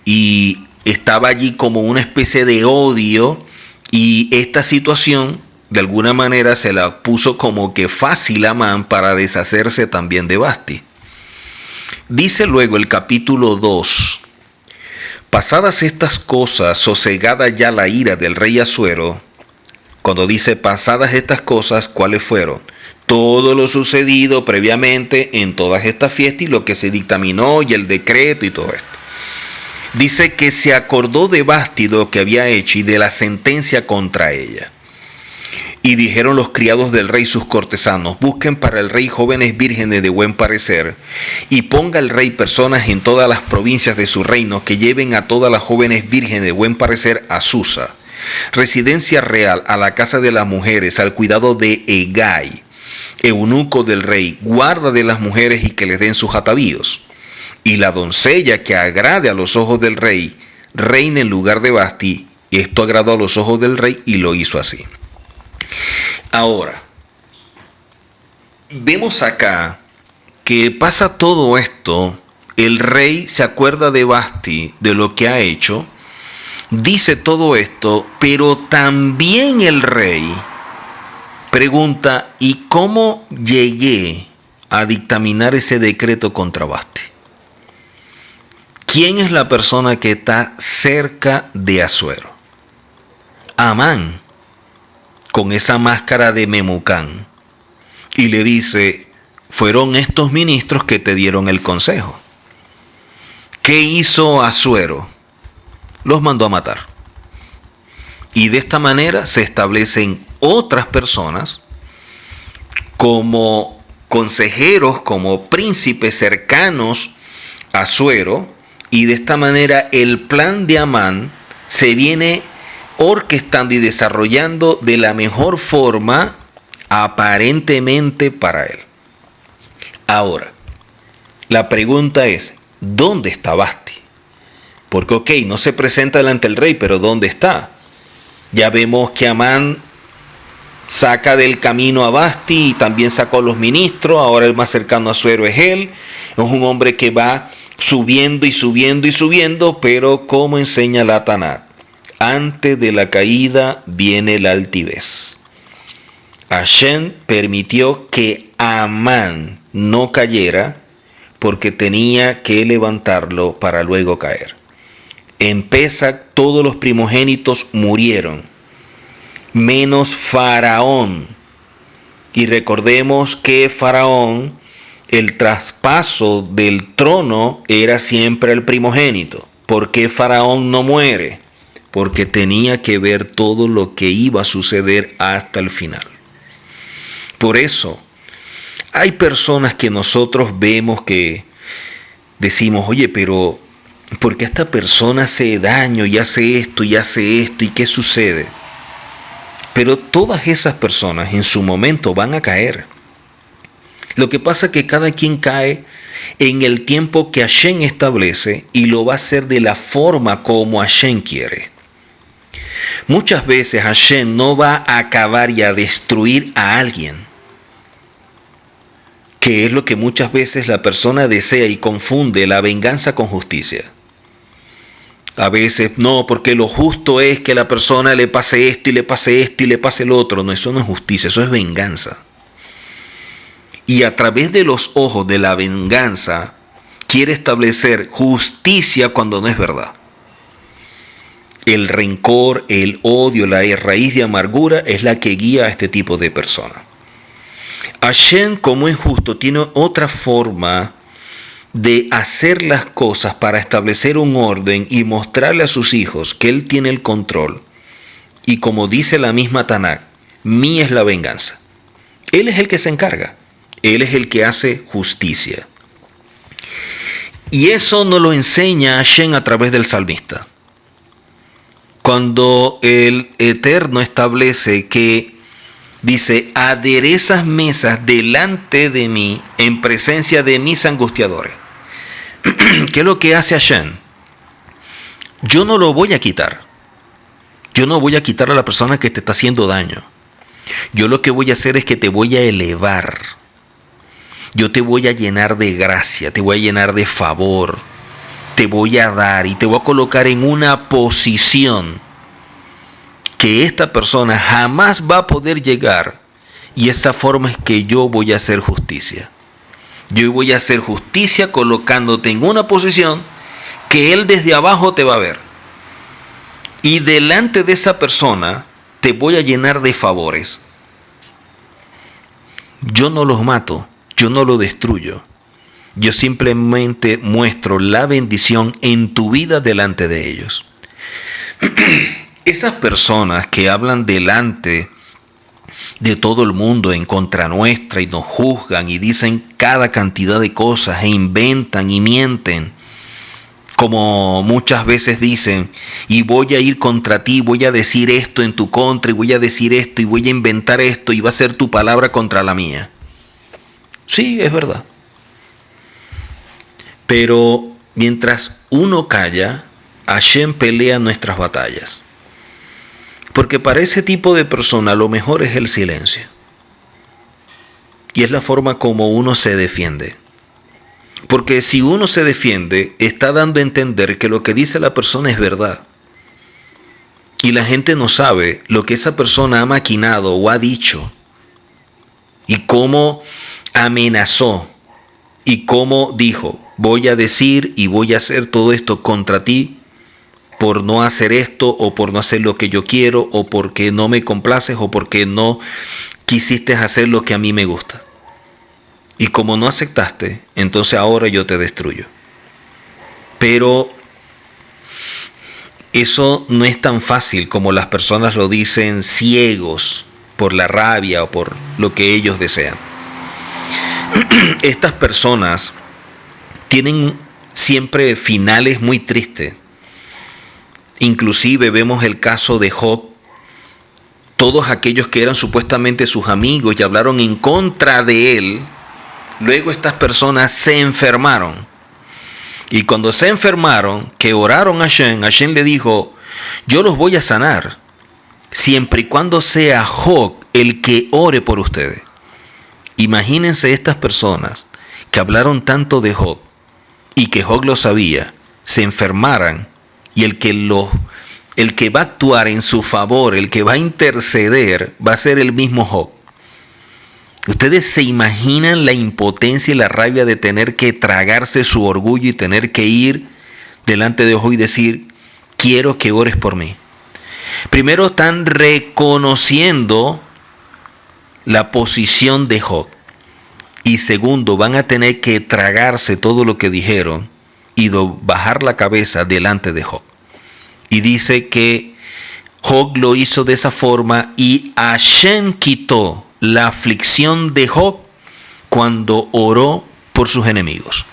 y estaba allí como una especie de odio, y esta situación de alguna manera se la puso como que fácil a Amán para deshacerse también de Vasti. Dice luego el capítulo 2: pasadas estas cosas, sosegada ya la ira del rey Asuero. Cuando dice pasadas estas cosas, ¿cuáles fueron? Todo lo sucedido previamente en todas estas fiestas y lo que se dictaminó y el decreto y todo esto. Dice que se acordó de Vasti lo que había hecho y de la sentencia contra ella. Y dijeron los criados del rey sus cortesanos: busquen para el rey jóvenes vírgenes de buen parecer, y ponga el rey personas en todas las provincias de su reino que lleven a todas las jóvenes vírgenes de buen parecer a Susa, residencia real, a la casa de las mujeres, al cuidado de Hegai, eunuco del rey, guarda de las mujeres, y que les den sus atavíos. Y la doncella que agrade a los ojos del rey, reina en lugar de Vasti. Y esto agradó a los ojos del rey y lo hizo así. Ahora, vemos acá que pasa todo esto. El rey se acuerda de Vasti, de lo que ha hecho. Dice todo esto, pero también el rey pregunta: ¿y cómo llegué a dictaminar ese decreto contra Vasti? ¿Quién es la persona que está cerca de Asuero? Amán, con esa máscara de Memucán. Y le dice: fueron estos ministros que te dieron el consejo. ¿Qué hizo Asuero? Los mandó a matar. Y de esta manera se establecen otras personas como consejeros, como príncipes cercanos a Asuero. Y de esta manera el plan de Amán se viene orquestando y desarrollando de la mejor forma aparentemente para él. Ahora, la pregunta es: ¿dónde está Vasti? Porque no se presenta delante del rey, pero ¿dónde está? Ya vemos que Amán saca del camino a Vasti y también sacó a los ministros. Ahora el más cercano a Asuero es él. Es un hombre que va subiendo y subiendo y subiendo, pero como enseña la Tanat, antes de la caída viene la altivez. Hashem permitió que Amán no cayera porque tenía que levantarlo para luego caer. En Pesach todos los primogénitos murieron, menos Faraón. Y recordemos que Faraón, el traspaso del trono era siempre el primogénito. ¿Por qué Faraón no muere? Porque tenía que ver todo lo que iba a suceder hasta el final. Por eso, hay personas que nosotros vemos que decimos: oye, pero ¿por qué esta persona hace daño y hace esto y hace esto? ¿Y qué sucede? Pero todas esas personas en su momento van a caer. Lo que pasa es que cada quien cae en el tiempo que Hashem establece y lo va a hacer de la forma como Hashem quiere. Muchas veces Hashem no va a acabar y a destruir a alguien, que es lo que muchas veces la persona desea y confunde la venganza con justicia. A veces, no, porque lo justo es que la persona le pase esto y le pase esto y le pase el otro. No, eso no es justicia, eso es venganza. Y a través de los ojos de la venganza quiere establecer justicia cuando no es verdad. El rencor, el odio, la raíz de amargura es la que guía a este tipo de personas. Hashem, como es justo, tiene otra forma de hacer las cosas para establecer un orden y mostrarle a sus hijos que Él tiene el control. Y como dice la misma Tanakh, mía es la venganza. Él es el que se encarga. Él es el que hace justicia. Y eso nos lo enseña Hashem a través del salmista. Cuando el Eterno establece que dice, aderezas mesas delante de mí en presencia de mis angustiadores. ¿Qué es lo que hace Hashem? Yo no lo voy a quitar. Yo no voy a quitar a la persona que te está haciendo daño. Yo lo que voy a hacer es que te voy a elevar. Yo te voy a llenar de gracia, te voy a llenar de favor. Te voy a dar y te voy a colocar en una posición que esta persona jamás va a poder llegar. Y esa forma es que yo voy a hacer justicia. Yo voy a hacer justicia colocándote en una posición que él desde abajo te va a ver. Y delante de esa persona te voy a llenar de favores. Yo no los mato, yo no los destruyo. Yo simplemente muestro la bendición en tu vida delante de ellos. Esas personas que hablan delante de todo el mundo en contra nuestra y nos juzgan y dicen cada cantidad de cosas e inventan y mienten, como muchas veces dicen, y voy a ir contra ti, voy a decir esto en tu contra y voy a decir esto y voy a inventar esto y va a ser tu palabra contra la mía. Sí, es verdad. Pero mientras uno calla, Hashem pelea nuestras batallas. Porque para ese tipo de persona lo mejor es el silencio. Y es la forma como uno se defiende. Porque si uno se defiende, está dando a entender que lo que dice la persona es verdad. Y la gente no sabe lo que esa persona ha maquinado o ha dicho. Y cómo amenazó. Y cómo dijo, voy a decir y voy a hacer todo esto contra ti por no hacer esto o por no hacer lo que yo quiero o porque no me complaces o porque no quisiste hacer lo que a mí me gusta. Y como no aceptaste, entonces ahora yo te destruyo. Pero eso no es tan fácil como las personas lo dicen, ciegos por la rabia o por lo que ellos desean. Estas personas tienen siempre finales muy tristes. Inclusive vemos el caso de Job. Todos aquellos que eran supuestamente sus amigos y hablaron en contra de él, luego estas personas se enfermaron. Y cuando se enfermaron, que oraron a Hashem, Hashem le dijo, yo los voy a sanar, siempre y cuando sea Job el que ore por ustedes. Imagínense estas personas que hablaron tanto de Job y que Job lo sabía, se enfermaran y el que va a actuar en su favor, el que va a interceder, va a ser el mismo Job. ¿Ustedes se imaginan la impotencia y la rabia de tener que tragarse su orgullo y tener que ir delante de Job y decir, quiero que ores por mí? Primero están reconociendo la posición de Job. Y segundo, van a tener que tragarse todo lo que dijeron y bajar la cabeza delante de Job. Y dice que Job lo hizo de esa forma y Hashem quitó la aflicción de Job cuando oró por sus enemigos.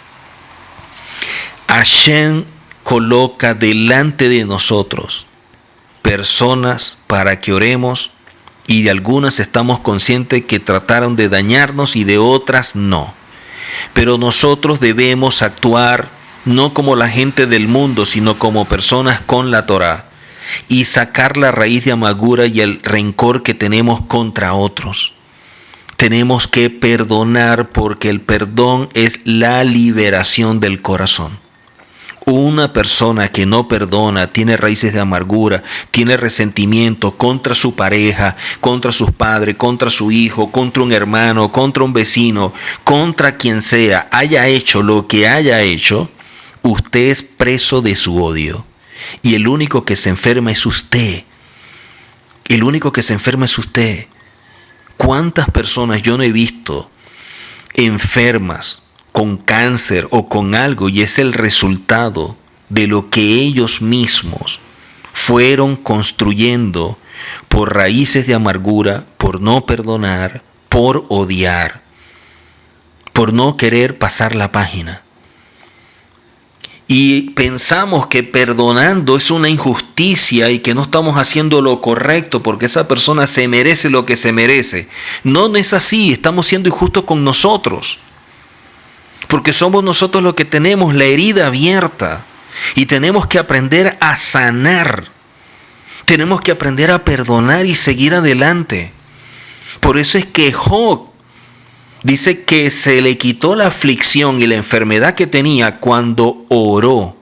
Hashem coloca delante de nosotros personas para que oremos y de algunas estamos conscientes que trataron de dañarnos y de otras no. Pero nosotros debemos actuar no como la gente del mundo, sino como personas con la Torá y sacar la raíz de amargura y el rencor que tenemos contra otros. Tenemos que perdonar porque el perdón es la liberación del corazón. Una persona que no perdona tiene raíces de amargura, tiene resentimiento contra su pareja, contra sus padres, contra su hijo, contra un hermano, contra un vecino, contra quien sea, haya hecho lo que haya hecho, usted es preso de su odio. Y el único que se enferma es usted. El único que se enferma es usted. ¿Cuántas personas yo no he visto enfermas con cáncer o con algo y es el resultado de lo que ellos mismos fueron construyendo por raíces de amargura, por no perdonar, por odiar, por no querer pasar la página? Y pensamos que perdonando es una injusticia y que no estamos haciendo lo correcto porque esa persona se merece lo que se merece. No, no es así, estamos siendo injustos con nosotros. Porque somos nosotros los que tenemos la herida abierta y tenemos que aprender a sanar. Tenemos que aprender a perdonar y seguir adelante. Por eso es que Job dice que se le quitó la aflicción y la enfermedad que tenía cuando oró,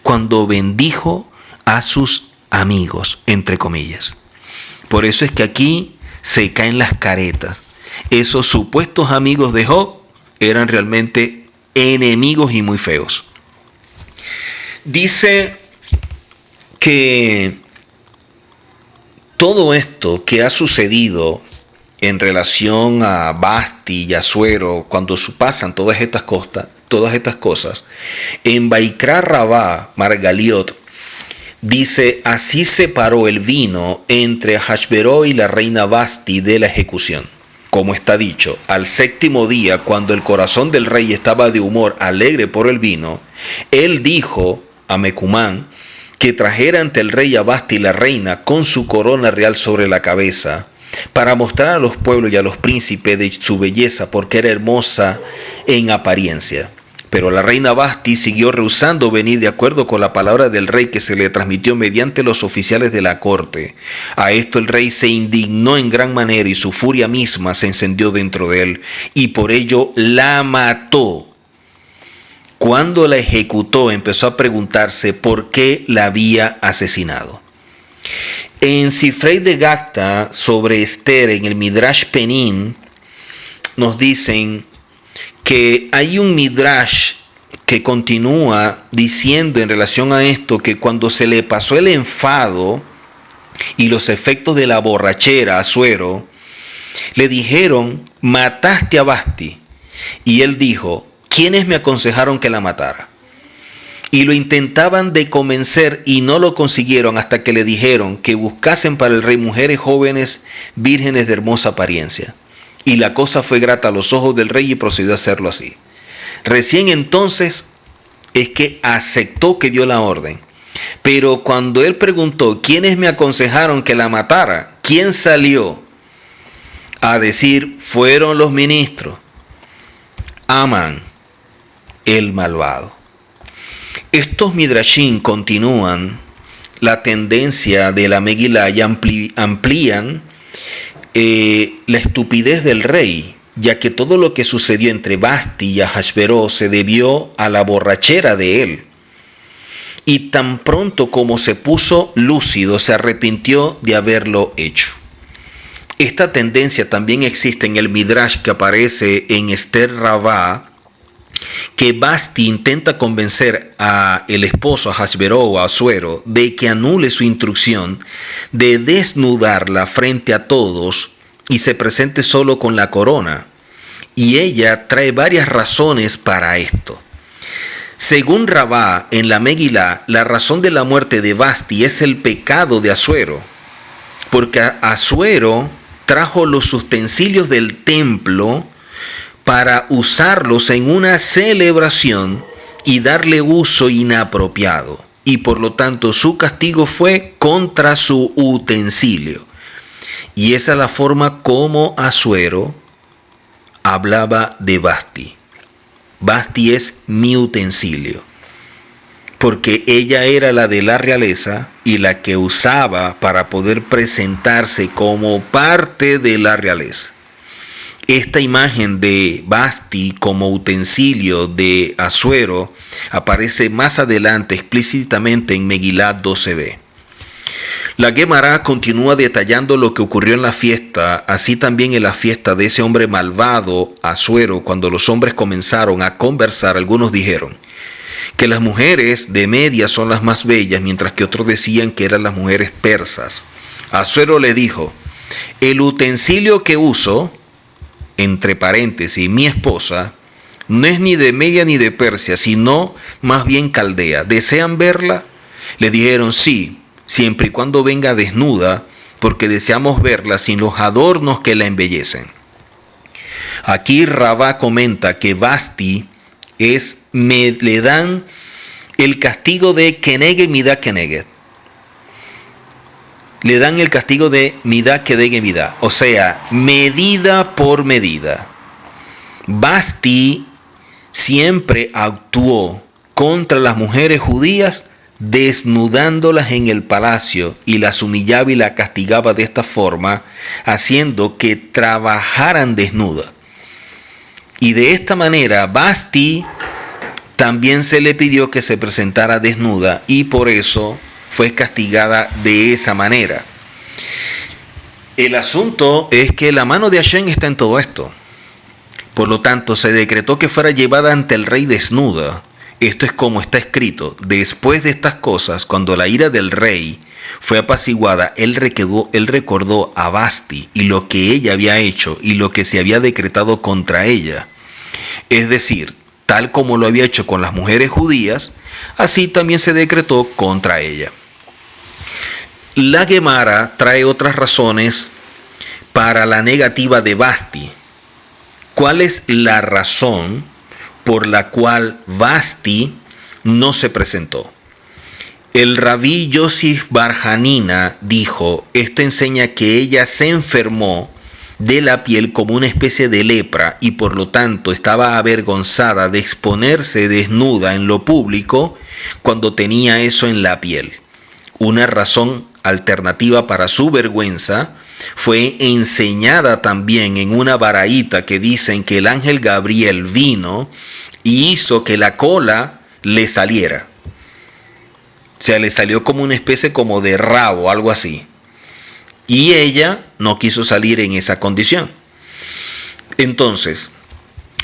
cuando bendijo a sus amigos, entre comillas. Por eso es que aquí se caen las caretas. Esos supuestos amigos de Job eran realmente enemigos y muy feos. Dice que todo esto que ha sucedido en relación a Basti y Asuero, cuando pasan todas estas cosas, en Vaikra Rabá, Margaliot, dice: así separó el vino entre Ahasveró y la reina Basti de la ejecución. Como está dicho, al séptimo día, cuando el corazón del rey estaba de humor alegre por el vino, él dijo a Mecumán que trajera ante el rey a Basti la reina con su corona real sobre la cabeza, para mostrar a los pueblos y a los príncipes de su belleza, porque era hermosa en apariencia. Pero la reina Basti siguió rehusando venir de acuerdo con la palabra del rey que se le transmitió mediante los oficiales de la corte. A esto el rey se indignó en gran manera y su furia misma se encendió dentro de él, y por ello la mató. Cuando la ejecutó, empezó a preguntarse por qué la había asesinado. En Sifrei de Gacta, sobre Esther, en el Midrash Penin, nos dicen que hay un Midrash que continúa diciendo en relación a esto que cuando se le pasó el enfado y los efectos de la borrachera a Asuero, le dijeron: mataste a Basti. Y él dijo: ¿quiénes me aconsejaron que la matara? Y lo intentaban de convencer y no lo consiguieron hasta que le dijeron que buscasen para el rey mujeres jóvenes, vírgenes de hermosa apariencia. Y la cosa fue grata a los ojos del rey y procedió a hacerlo así. Recién entonces es que aceptó que dio la orden. Pero cuando él preguntó quiénes me aconsejaron que la matara, ¿quién salió a decir? Fueron los ministros. Amán, el malvado. Estos midrashim continúan la tendencia de la Megilá y amplían la estupidez del rey, ya que todo lo que sucedió entre Basti y Ahasveró se debió a la borrachera de él. Y tan pronto como se puso lúcido, se arrepintió de haberlo hecho. Esta tendencia también existe en el midrash que aparece en Esther Rabá, que Basti intenta convencer a el esposo, a Ahasveró o a Asuero, de que anule su instrucción de desnudarla frente a todos y se presente solo con la corona. Y ella trae varias razones para esto. Según Rabá, en la Megilá, la razón de la muerte de Basti es el pecado de Asuero, porque Asuero trajo los utensilios del templo para usarlos en una celebración y darle uso inapropiado. Y por lo tanto su castigo fue contra su utensilio. Y esa es la forma como Asuero hablaba de Basti. Basti es mi utensilio. Porque ella era la de la realeza y la que usaba para poder presentarse como parte de la realeza. Esta imagen de Basti como utensilio de Asuero aparece más adelante explícitamente en Megilá 12b. La Guemará continúa detallando lo que ocurrió en la fiesta, así también en la fiesta de ese hombre malvado, Asuero. Cuando los hombres comenzaron a conversar, algunos dijeron: que las mujeres de Media son las más bellas, mientras que otros decían que eran las mujeres persas. Asuero le dijo: el utensilio que uso, entre paréntesis, mi esposa, no es ni de Media ni de Persia, sino más bien caldea. ¿Desean verla? Le dijeron: sí, siempre y cuando venga desnuda, porque deseamos verla sin los adornos que la embellecen. Aquí Rabá comenta que Vasti le dan el castigo de Keneged Midá Keneged. Le dan el castigo de Midá Keneged Midá, o sea, medida por medida. Vasti siempre actuó contra las mujeres judías, desnudándolas en el palacio, y las humillaba y las castigaba de esta forma, haciendo que trabajaran desnudas. Y de esta manera Vasti también se le pidió que se presentara desnuda, y por eso fue castigada de esa manera. El asunto es que la mano de Hashem está en todo esto. Por lo tanto, se decretó que fuera llevada ante el rey desnuda. Esto es como está escrito: después de estas cosas, cuando la ira del rey fue apaciguada, él recordó a Vasti y lo que ella había hecho y lo que se había decretado contra ella. Es decir, tal como lo había hecho con las mujeres judías, así también se decretó contra ella. La Gemara trae otras razones para la negativa de Vasti. ¿Cuál es la razón por la cual Vasti no se presentó? El rabí Yosif Bar Hanina dijo: esto enseña que ella se enfermó de la piel como una especie de lepra, y por lo tanto estaba avergonzada de exponerse desnuda en lo público cuando tenía eso en la piel. Una razón alternativa para su vergüenza fue enseñada también en una baraíta que dicen que el ángel Gabriel vino y hizo que la cola le saliera. O sea, le salió como una especie como de rabo, algo así. Y ella no quiso salir en esa condición. Entonces,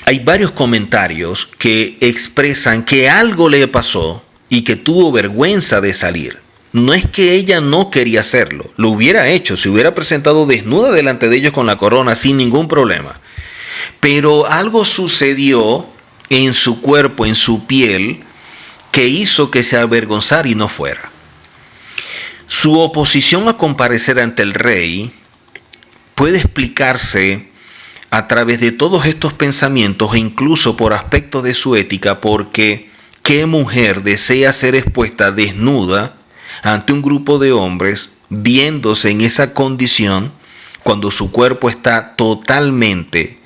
hay varios comentarios que expresan que algo le pasó y que tuvo vergüenza de salir. No es que ella no quería hacerlo, lo hubiera hecho, se hubiera presentado desnuda delante de ellos con la corona sin ningún problema. Pero algo sucedió en su cuerpo, en su piel, que hizo que se avergonzara y no fuera. Su oposición a comparecer ante el rey puede explicarse a través de todos estos pensamientos e incluso por aspectos de su ética, porque ¿qué mujer desea ser expuesta desnuda ante un grupo de hombres viéndose en esa condición cuando su cuerpo está totalmente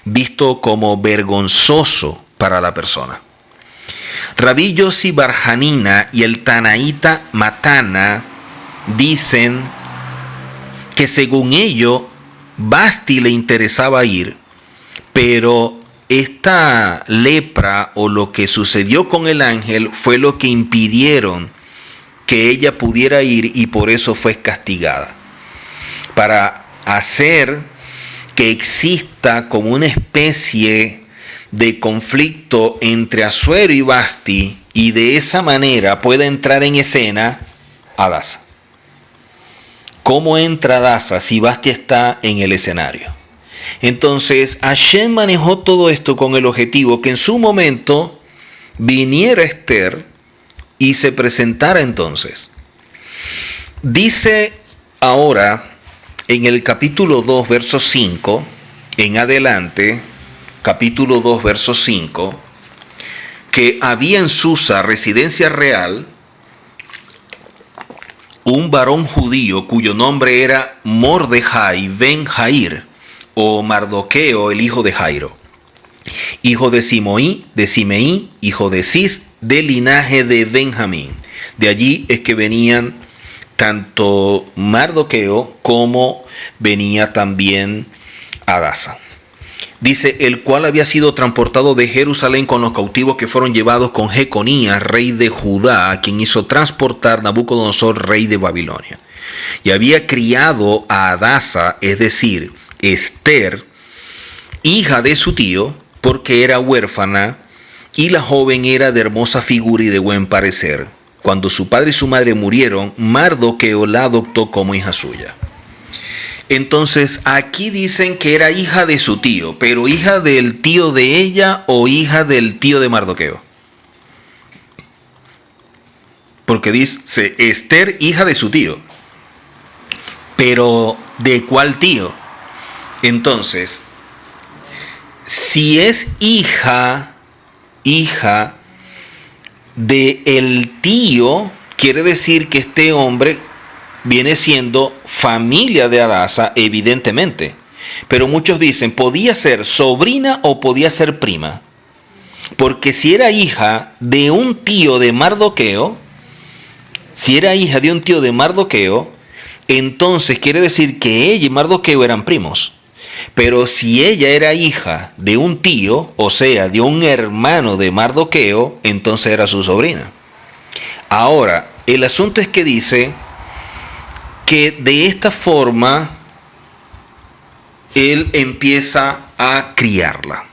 visto como vergonzoso para la persona? Rabí Yossi Bar Hanina y el Tanaíta Matana dicen que según ello Vasti le interesaba ir, pero esta lepra o lo que sucedió con el ángel fue lo que impidieron que ella pudiera ir, y por eso fue castigada. Para hacer que exista como una especie de conflicto entre Asuero y Vasti, y de esa manera pueda entrar en escena Hadasa. ¿Cómo entra Hadasa si Vasti está en el escenario? Entonces Hashem manejó todo esto con el objetivo que en su momento viniera Esther y se presentara entonces. Dice ahora en el capítulo 2, verso 5, en adelante, capítulo 2, verso 5, que había en Susa, residencia real, un varón judío cuyo nombre era Mordejai ben Jair, o Mardoqueo, el hijo de Jairo, hijo de Simeí, hijo de Cis, del linaje de Benjamín. De allí es que venían tanto Mardoqueo como venía también Hadasa. Dice, el cual había sido transportado de Jerusalén con los cautivos que fueron llevados con Jeconías, rey de Judá, a quien hizo transportar Nabucodonosor, rey de Babilonia. Y había criado a Hadasa, es decir, Esther, hija de su tío, porque era huérfana, y la joven era de hermosa figura y de buen parecer. Cuando su padre y su madre murieron, Mardoqueo la adoptó como hija suya. Entonces aquí dicen que era hija de su tío, pero hija del tío de ella o hija del tío de Mardoqueo. Porque dice Esther, hija de su tío. Pero ¿de cuál tío? Entonces, si es hija de el tío, quiere decir que este hombre viene siendo familia de Hadasa, evidentemente. Pero muchos dicen, podía ser sobrina o podía ser prima. Porque si era hija de un tío de Mardoqueo, entonces quiere decir que ella y Mardoqueo eran primos. Pero si ella era hija de un tío, o sea, de un hermano de Mardoqueo, entonces era su sobrina. Ahora, el asunto es que dice que de esta forma él empieza a criarla.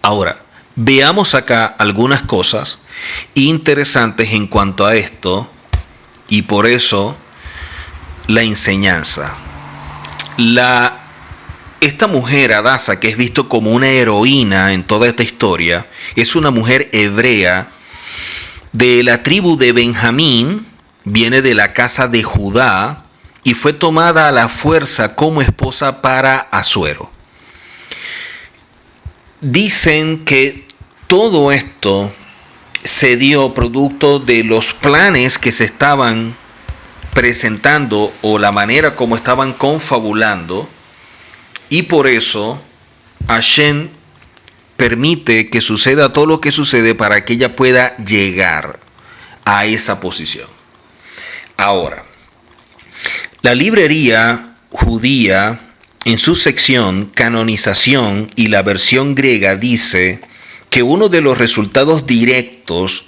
Ahora, veamos acá algunas cosas interesantes en cuanto a esto, y por eso la enseñanza. Esta mujer, Hadasa, que es visto como una heroína en toda esta historia, es una mujer hebrea de la tribu de Benjamín, viene de la casa de Judá y fue tomada a la fuerza como esposa para Asuero. Dicen que todo esto se dio producto de los planes que se estaban presentando o la manera como estaban confabulando, y por eso Hashem permite que suceda todo lo que sucede para que ella pueda llegar a esa posición. Ahora, la librería judía en su sección Canonización y la versión griega dice que uno de los resultados directos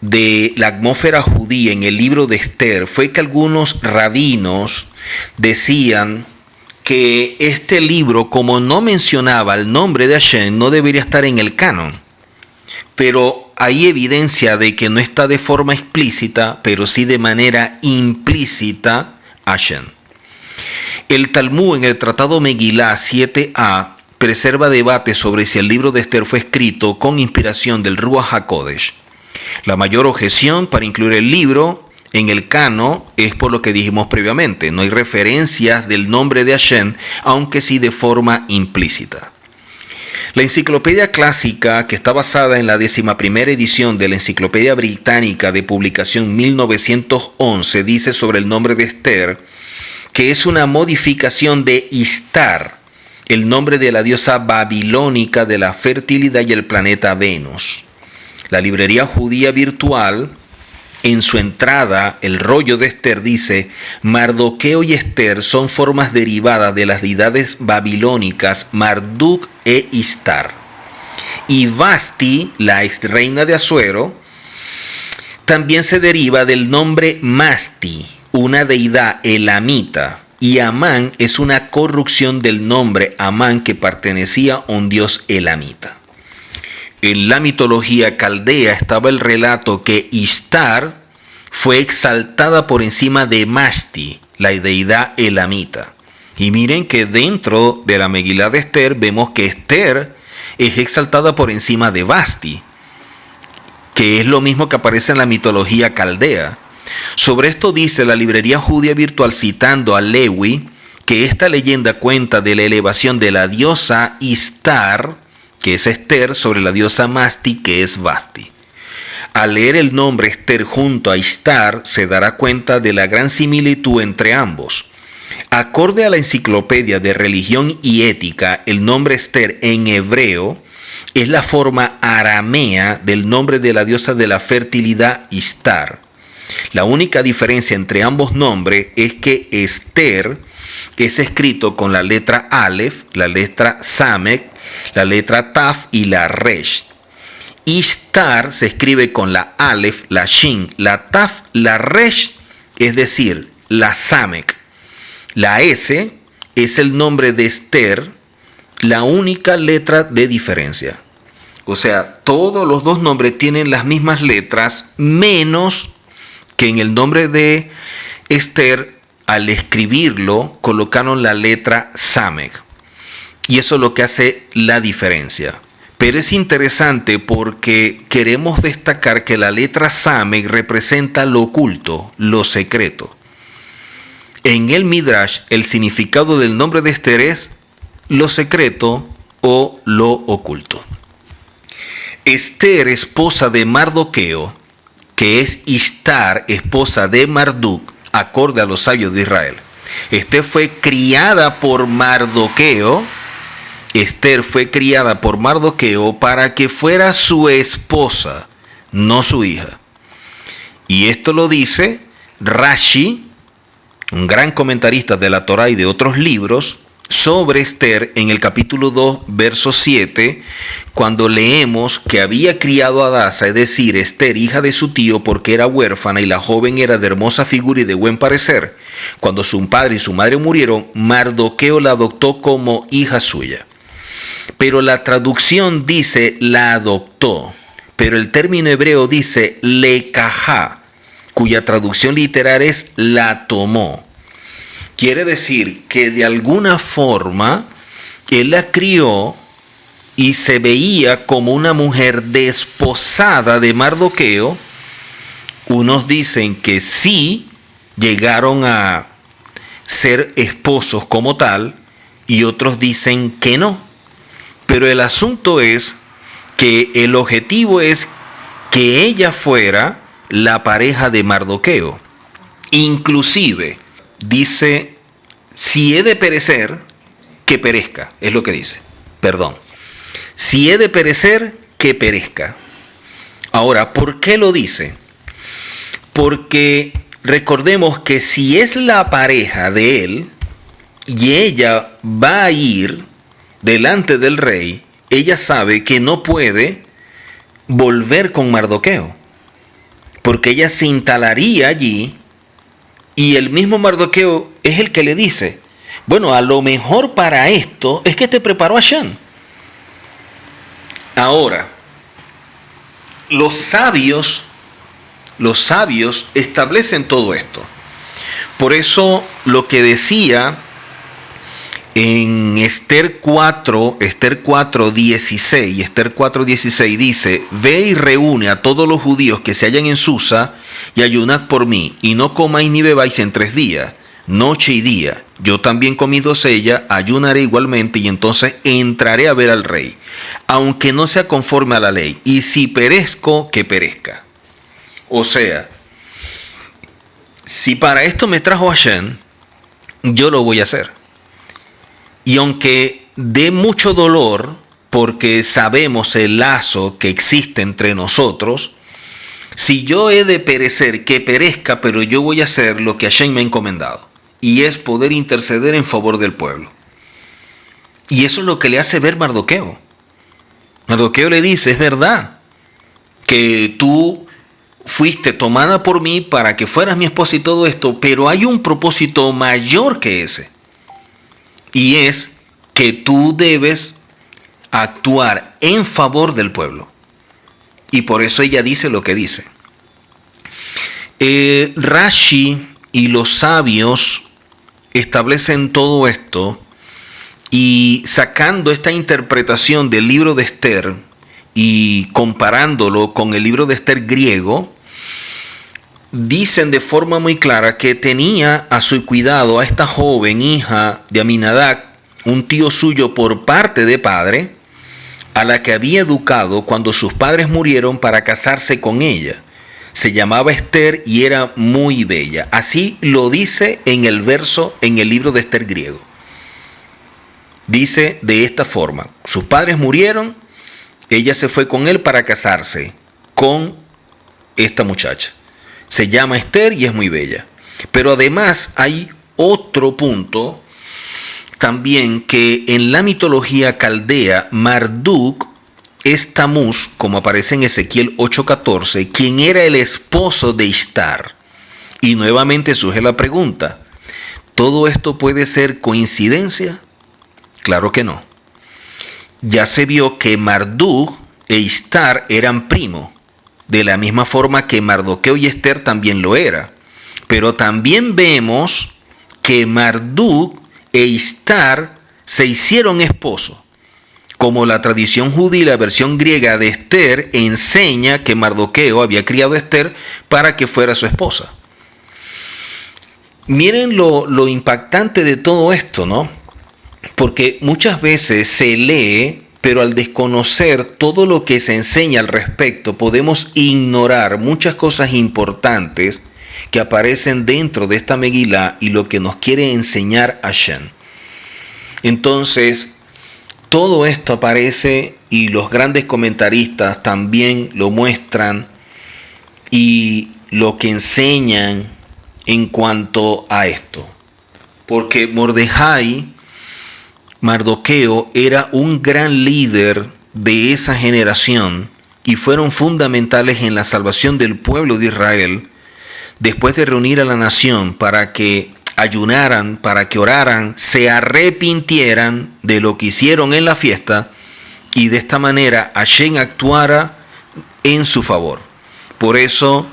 de la atmósfera judía en el libro de Esther fue que algunos rabinos decían que este libro, como no mencionaba el nombre de Hashem, no debería estar en el canon. Pero hay evidencia de que no está de forma explícita, pero sí de manera implícita Hashem. El Talmud en el Tratado Megilá 7a preserva debate sobre si el libro de Esther fue escrito con inspiración del Ruach HaKodesh. La mayor objeción para incluir el libro en el canon es por lo que dijimos previamente. No hay referencias del nombre de Hashem, aunque sí de forma implícita. La enciclopedia clásica, que está basada en la 11ª edición de la Enciclopedia Británica de publicación 1911, dice sobre el nombre de Esther que es una modificación de Istar, el nombre de la diosa babilónica de la fertilidad y el planeta Venus. La librería judía virtual, en su entrada, el rollo de Esther dice: Mardoqueo y Esther son formas derivadas de las deidades babilónicas Marduk e Istar. Y Vasti, la ex reina de Asuero, también se deriva del nombre Masti, una deidad elamita. Y Amán es una corrupción del nombre Amán, que pertenecía a un dios elamita. En la mitología caldea estaba el relato que Istar fue exaltada por encima de Masti, la deidad elamita. Y miren que dentro de la Megilá de Esther vemos que Esther es exaltada por encima de Vasti, que es lo mismo que aparece en la mitología caldea. Sobre esto dice la librería judía virtual, citando a Lewy, que esta leyenda cuenta de la elevación de la diosa Istar, que es Esther, sobre la diosa Masti, que es Vasti. Al leer el nombre Esther junto a Istar, se dará cuenta de la gran similitud entre ambos. Acorde a la Enciclopedia de Religión y Ética, el nombre Esther en hebreo es la forma aramea del nombre de la diosa de la fertilidad Istar. La única diferencia entre ambos nombres es que Esther es escrito con la letra Aleph, la letra Samek, la letra Taf y la Resh. Ishtar se escribe con la Aleph, la Shin, la Taf, la Resh, es decir, la Samek. La S es el nombre de Esther, la única letra de diferencia. O sea, todos los dos nombres tienen las mismas letras, menos que en el nombre de Esther, al escribirlo, colocaron la letra Samech. Y eso es lo que hace la diferencia. Pero es interesante porque queremos destacar que la letra Samech representa lo oculto, lo secreto. En el Midrash, el significado del nombre de Esther es lo secreto o lo oculto. Esther, esposa de Mardoqueo, que es Ishtar, esposa de Marduk, acorde a los sabios de Israel. Esther fue criada por Mardoqueo. Esther fue criada por Mardoqueo para que fuera su esposa, no su hija. Y esto lo dice Rashi, un gran comentarista de la Torá y de otros libros, sobre Esther en el capítulo 2, verso 7, cuando leemos que había criado a Hadasa, es decir, Esther, hija de su tío, porque era huérfana y la joven era de hermosa figura y de buen parecer. Cuando su padre y su madre murieron, Mardoqueo la adoptó como hija suya. Pero la traducción dice la adoptó, pero el término hebreo dice lekajá, cuya traducción literal es la tomó. Quiere decir que de alguna forma él la crió y se veía como una mujer desposada de Mardoqueo. Unos dicen que sí llegaron a ser esposos como tal y otros dicen que no. Pero el asunto es que el objetivo es que ella fuera la pareja de Mardoqueo. Inclusive dice, si he de perecer, que perezca, es lo que dice. Perdón. Si he de perecer, que perezca. Ahora, ¿por qué lo dice? Porque recordemos que si es la pareja de él y ella va a ir delante del rey, ella sabe que no puede volver con Mardoqueo, porque ella se instalaría allí y el mismo Mardoqueo es el que le dice, bueno, a lo mejor para esto es que te preparó Hashem. Ahora, los sabios establecen todo esto. Por eso lo que decía en Esther 4:16, Esther 4:16 dice, ve y reúne a todos los judíos que se hallan en Susa y ayunad por mí, y no comáis ni bebáis en 3 días, noche y día. Yo también con mis doncellas ayunaré igualmente, y entonces entraré a ver al rey, aunque no sea conforme a la ley, y si perezco, que perezca. O sea, si para esto me trajo Hashem, yo lo voy a hacer. Y aunque dé mucho dolor, porque sabemos el lazo que existe entre nosotros, si yo he de perecer, que perezca, pero yo voy a hacer lo que Hashem me ha encomendado, y es poder interceder en favor del pueblo. Y eso es lo que le hace ver Mardoqueo. Mardoqueo le dice, es verdad que tú fuiste tomada por mí para que fueras mi esposa y todo esto, pero hay un propósito mayor que ese. Y es que tú debes actuar en favor del pueblo. Y por eso ella dice lo que dice. Rashi y los sabios establecen todo esto y sacando esta interpretación del libro de Esther y comparándolo con el libro de Esther griego, dicen de forma muy clara que tenía a su cuidado a esta joven hija de Aminadab, un tío suyo por parte de padre, a la que había educado cuando sus padres murieron para casarse con ella. Se llamaba Esther y era muy bella. Así lo dice en el verso en el libro de Esther griego. Dice de esta forma, sus padres murieron, ella se fue con él para casarse con esta muchacha. Se llama Esther y es muy bella. Pero además hay otro punto también, que en la mitología caldea, Marduk es Tamuz, como aparece en Ezequiel 8:14, quien era el esposo de Ishtar. Y nuevamente surge la pregunta, ¿todo esto puede ser coincidencia? Claro que no. Ya se vio que Marduk e Istar eran primos, de la misma forma que Mardoqueo y Esther también lo era. Pero también vemos que Marduk e Istar se hicieron esposos, como la tradición judía y la versión griega de Esther enseña que Mardoqueo había criado a Esther para que fuera su esposa. Miren lo impactante de todo esto, ¿no? Porque muchas veces se lee, pero al desconocer todo lo que se enseña al respecto, podemos ignorar muchas cosas importantes que aparecen dentro de esta Megilá y lo que nos quiere enseñar Hashem. Entonces, todo esto aparece y los grandes comentaristas también lo muestran y lo que enseñan en cuanto a esto. Porque Mardoqueo era un gran líder de esa generación y fueron fundamentales en la salvación del pueblo de Israel después de reunir a la nación para que ayunaran, para que oraran, se arrepintieran de lo que hicieron en la fiesta y de esta manera Hashem actuara en su favor. Por eso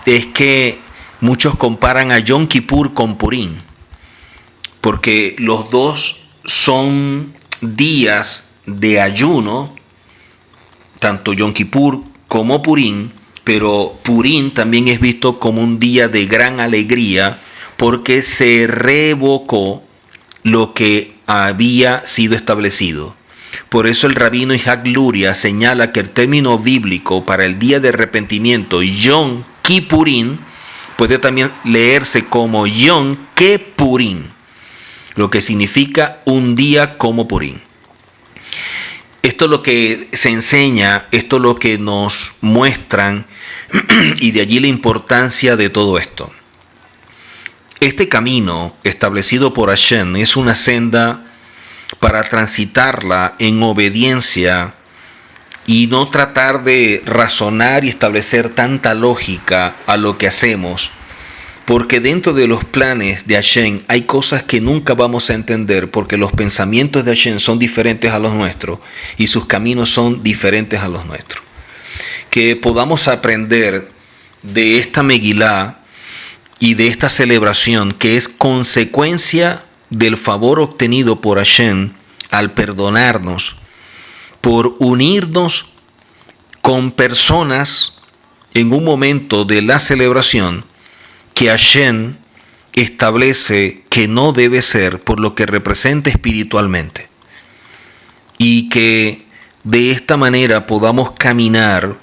es que muchos comparan a Yom Kippur con Purim, porque los dos son días de ayuno, tanto Yom Kippur como Purim, pero Purim también es visto como un día de gran alegría porque se revocó lo que había sido establecido. Por eso el rabino Isaac Luria señala que el término bíblico para el día de arrepentimiento, Yom Kippurim, puede también leerse como Yom Keppurim, lo que significa un día como Purim. Esto es lo que se enseña, esto es lo que nos muestran y de allí la importancia de todo esto. Este camino establecido por Hashem es una senda para transitarla en obediencia y no tratar de razonar y establecer tanta lógica a lo que hacemos, porque dentro de los planes de Hashem hay cosas que nunca vamos a entender porque los pensamientos de Hashem son diferentes a los nuestros y sus caminos son diferentes a los nuestros. Que podamos aprender de esta Megilá y de esta celebración que es consecuencia del favor obtenido por Hashem al perdonarnos, por unirnos con personas en un momento de la celebración que Hashem establece que no debe ser por lo que representa espiritualmente. Y que de esta manera podamos caminar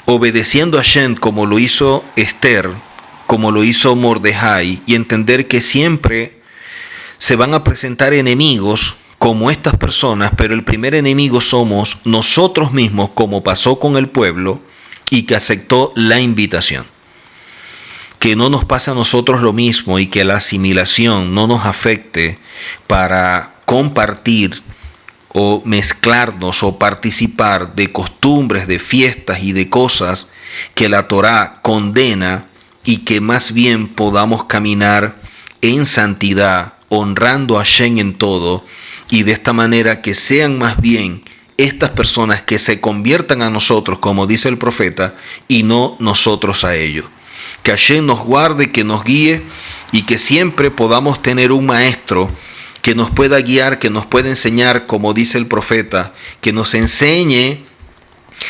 obedeciendo a Hashem como lo hizo Esther, como lo hizo Mordejai, y entender que siempre se van a presentar enemigos como estas personas, pero el primer enemigo somos nosotros mismos, como pasó con el pueblo y que aceptó la invitación. Que no nos pase a nosotros lo mismo y que la asimilación no nos afecte para compartir o mezclarnos o participar de costumbres, de fiestas y de cosas que la Torá condena, y que más bien podamos caminar en santidad, honrando a Hashem en todo, y de esta manera que sean más bien estas personas que se conviertan a nosotros, como dice el profeta, y no nosotros a ellos. Que Hashem nos guarde, que nos guíe y que siempre podamos tener un maestro que nos pueda guiar, que nos pueda enseñar, como dice el profeta, que nos enseñe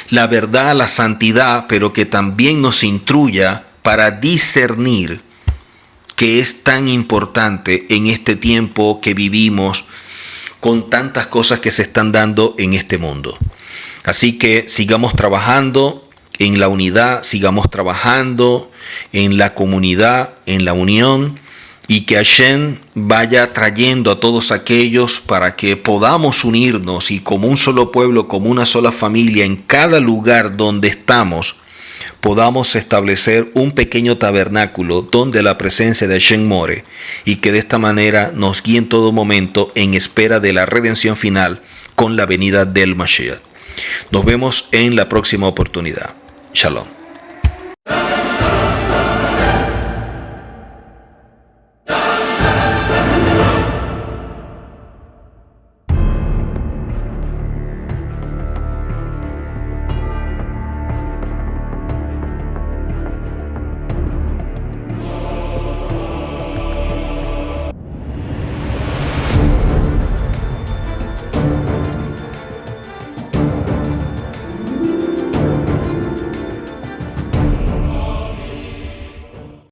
la verdad, la santidad, pero que también nos instruya para discernir, que es tan importante en este tiempo que vivimos con tantas cosas que se están dando en este mundo. Así que sigamos trabajando en la unidad, sigamos trabajando en la comunidad, en la unión, y que Hashem vaya trayendo a todos aquellos para que podamos unirnos y como un solo pueblo, como una sola familia, en cada lugar donde estamos, podamos establecer un pequeño tabernáculo donde la presencia de Hashem more, y que de esta manera nos guíe en todo momento en espera de la redención final con la venida del Mashiach. Nos vemos en la próxima oportunidad. Shalom.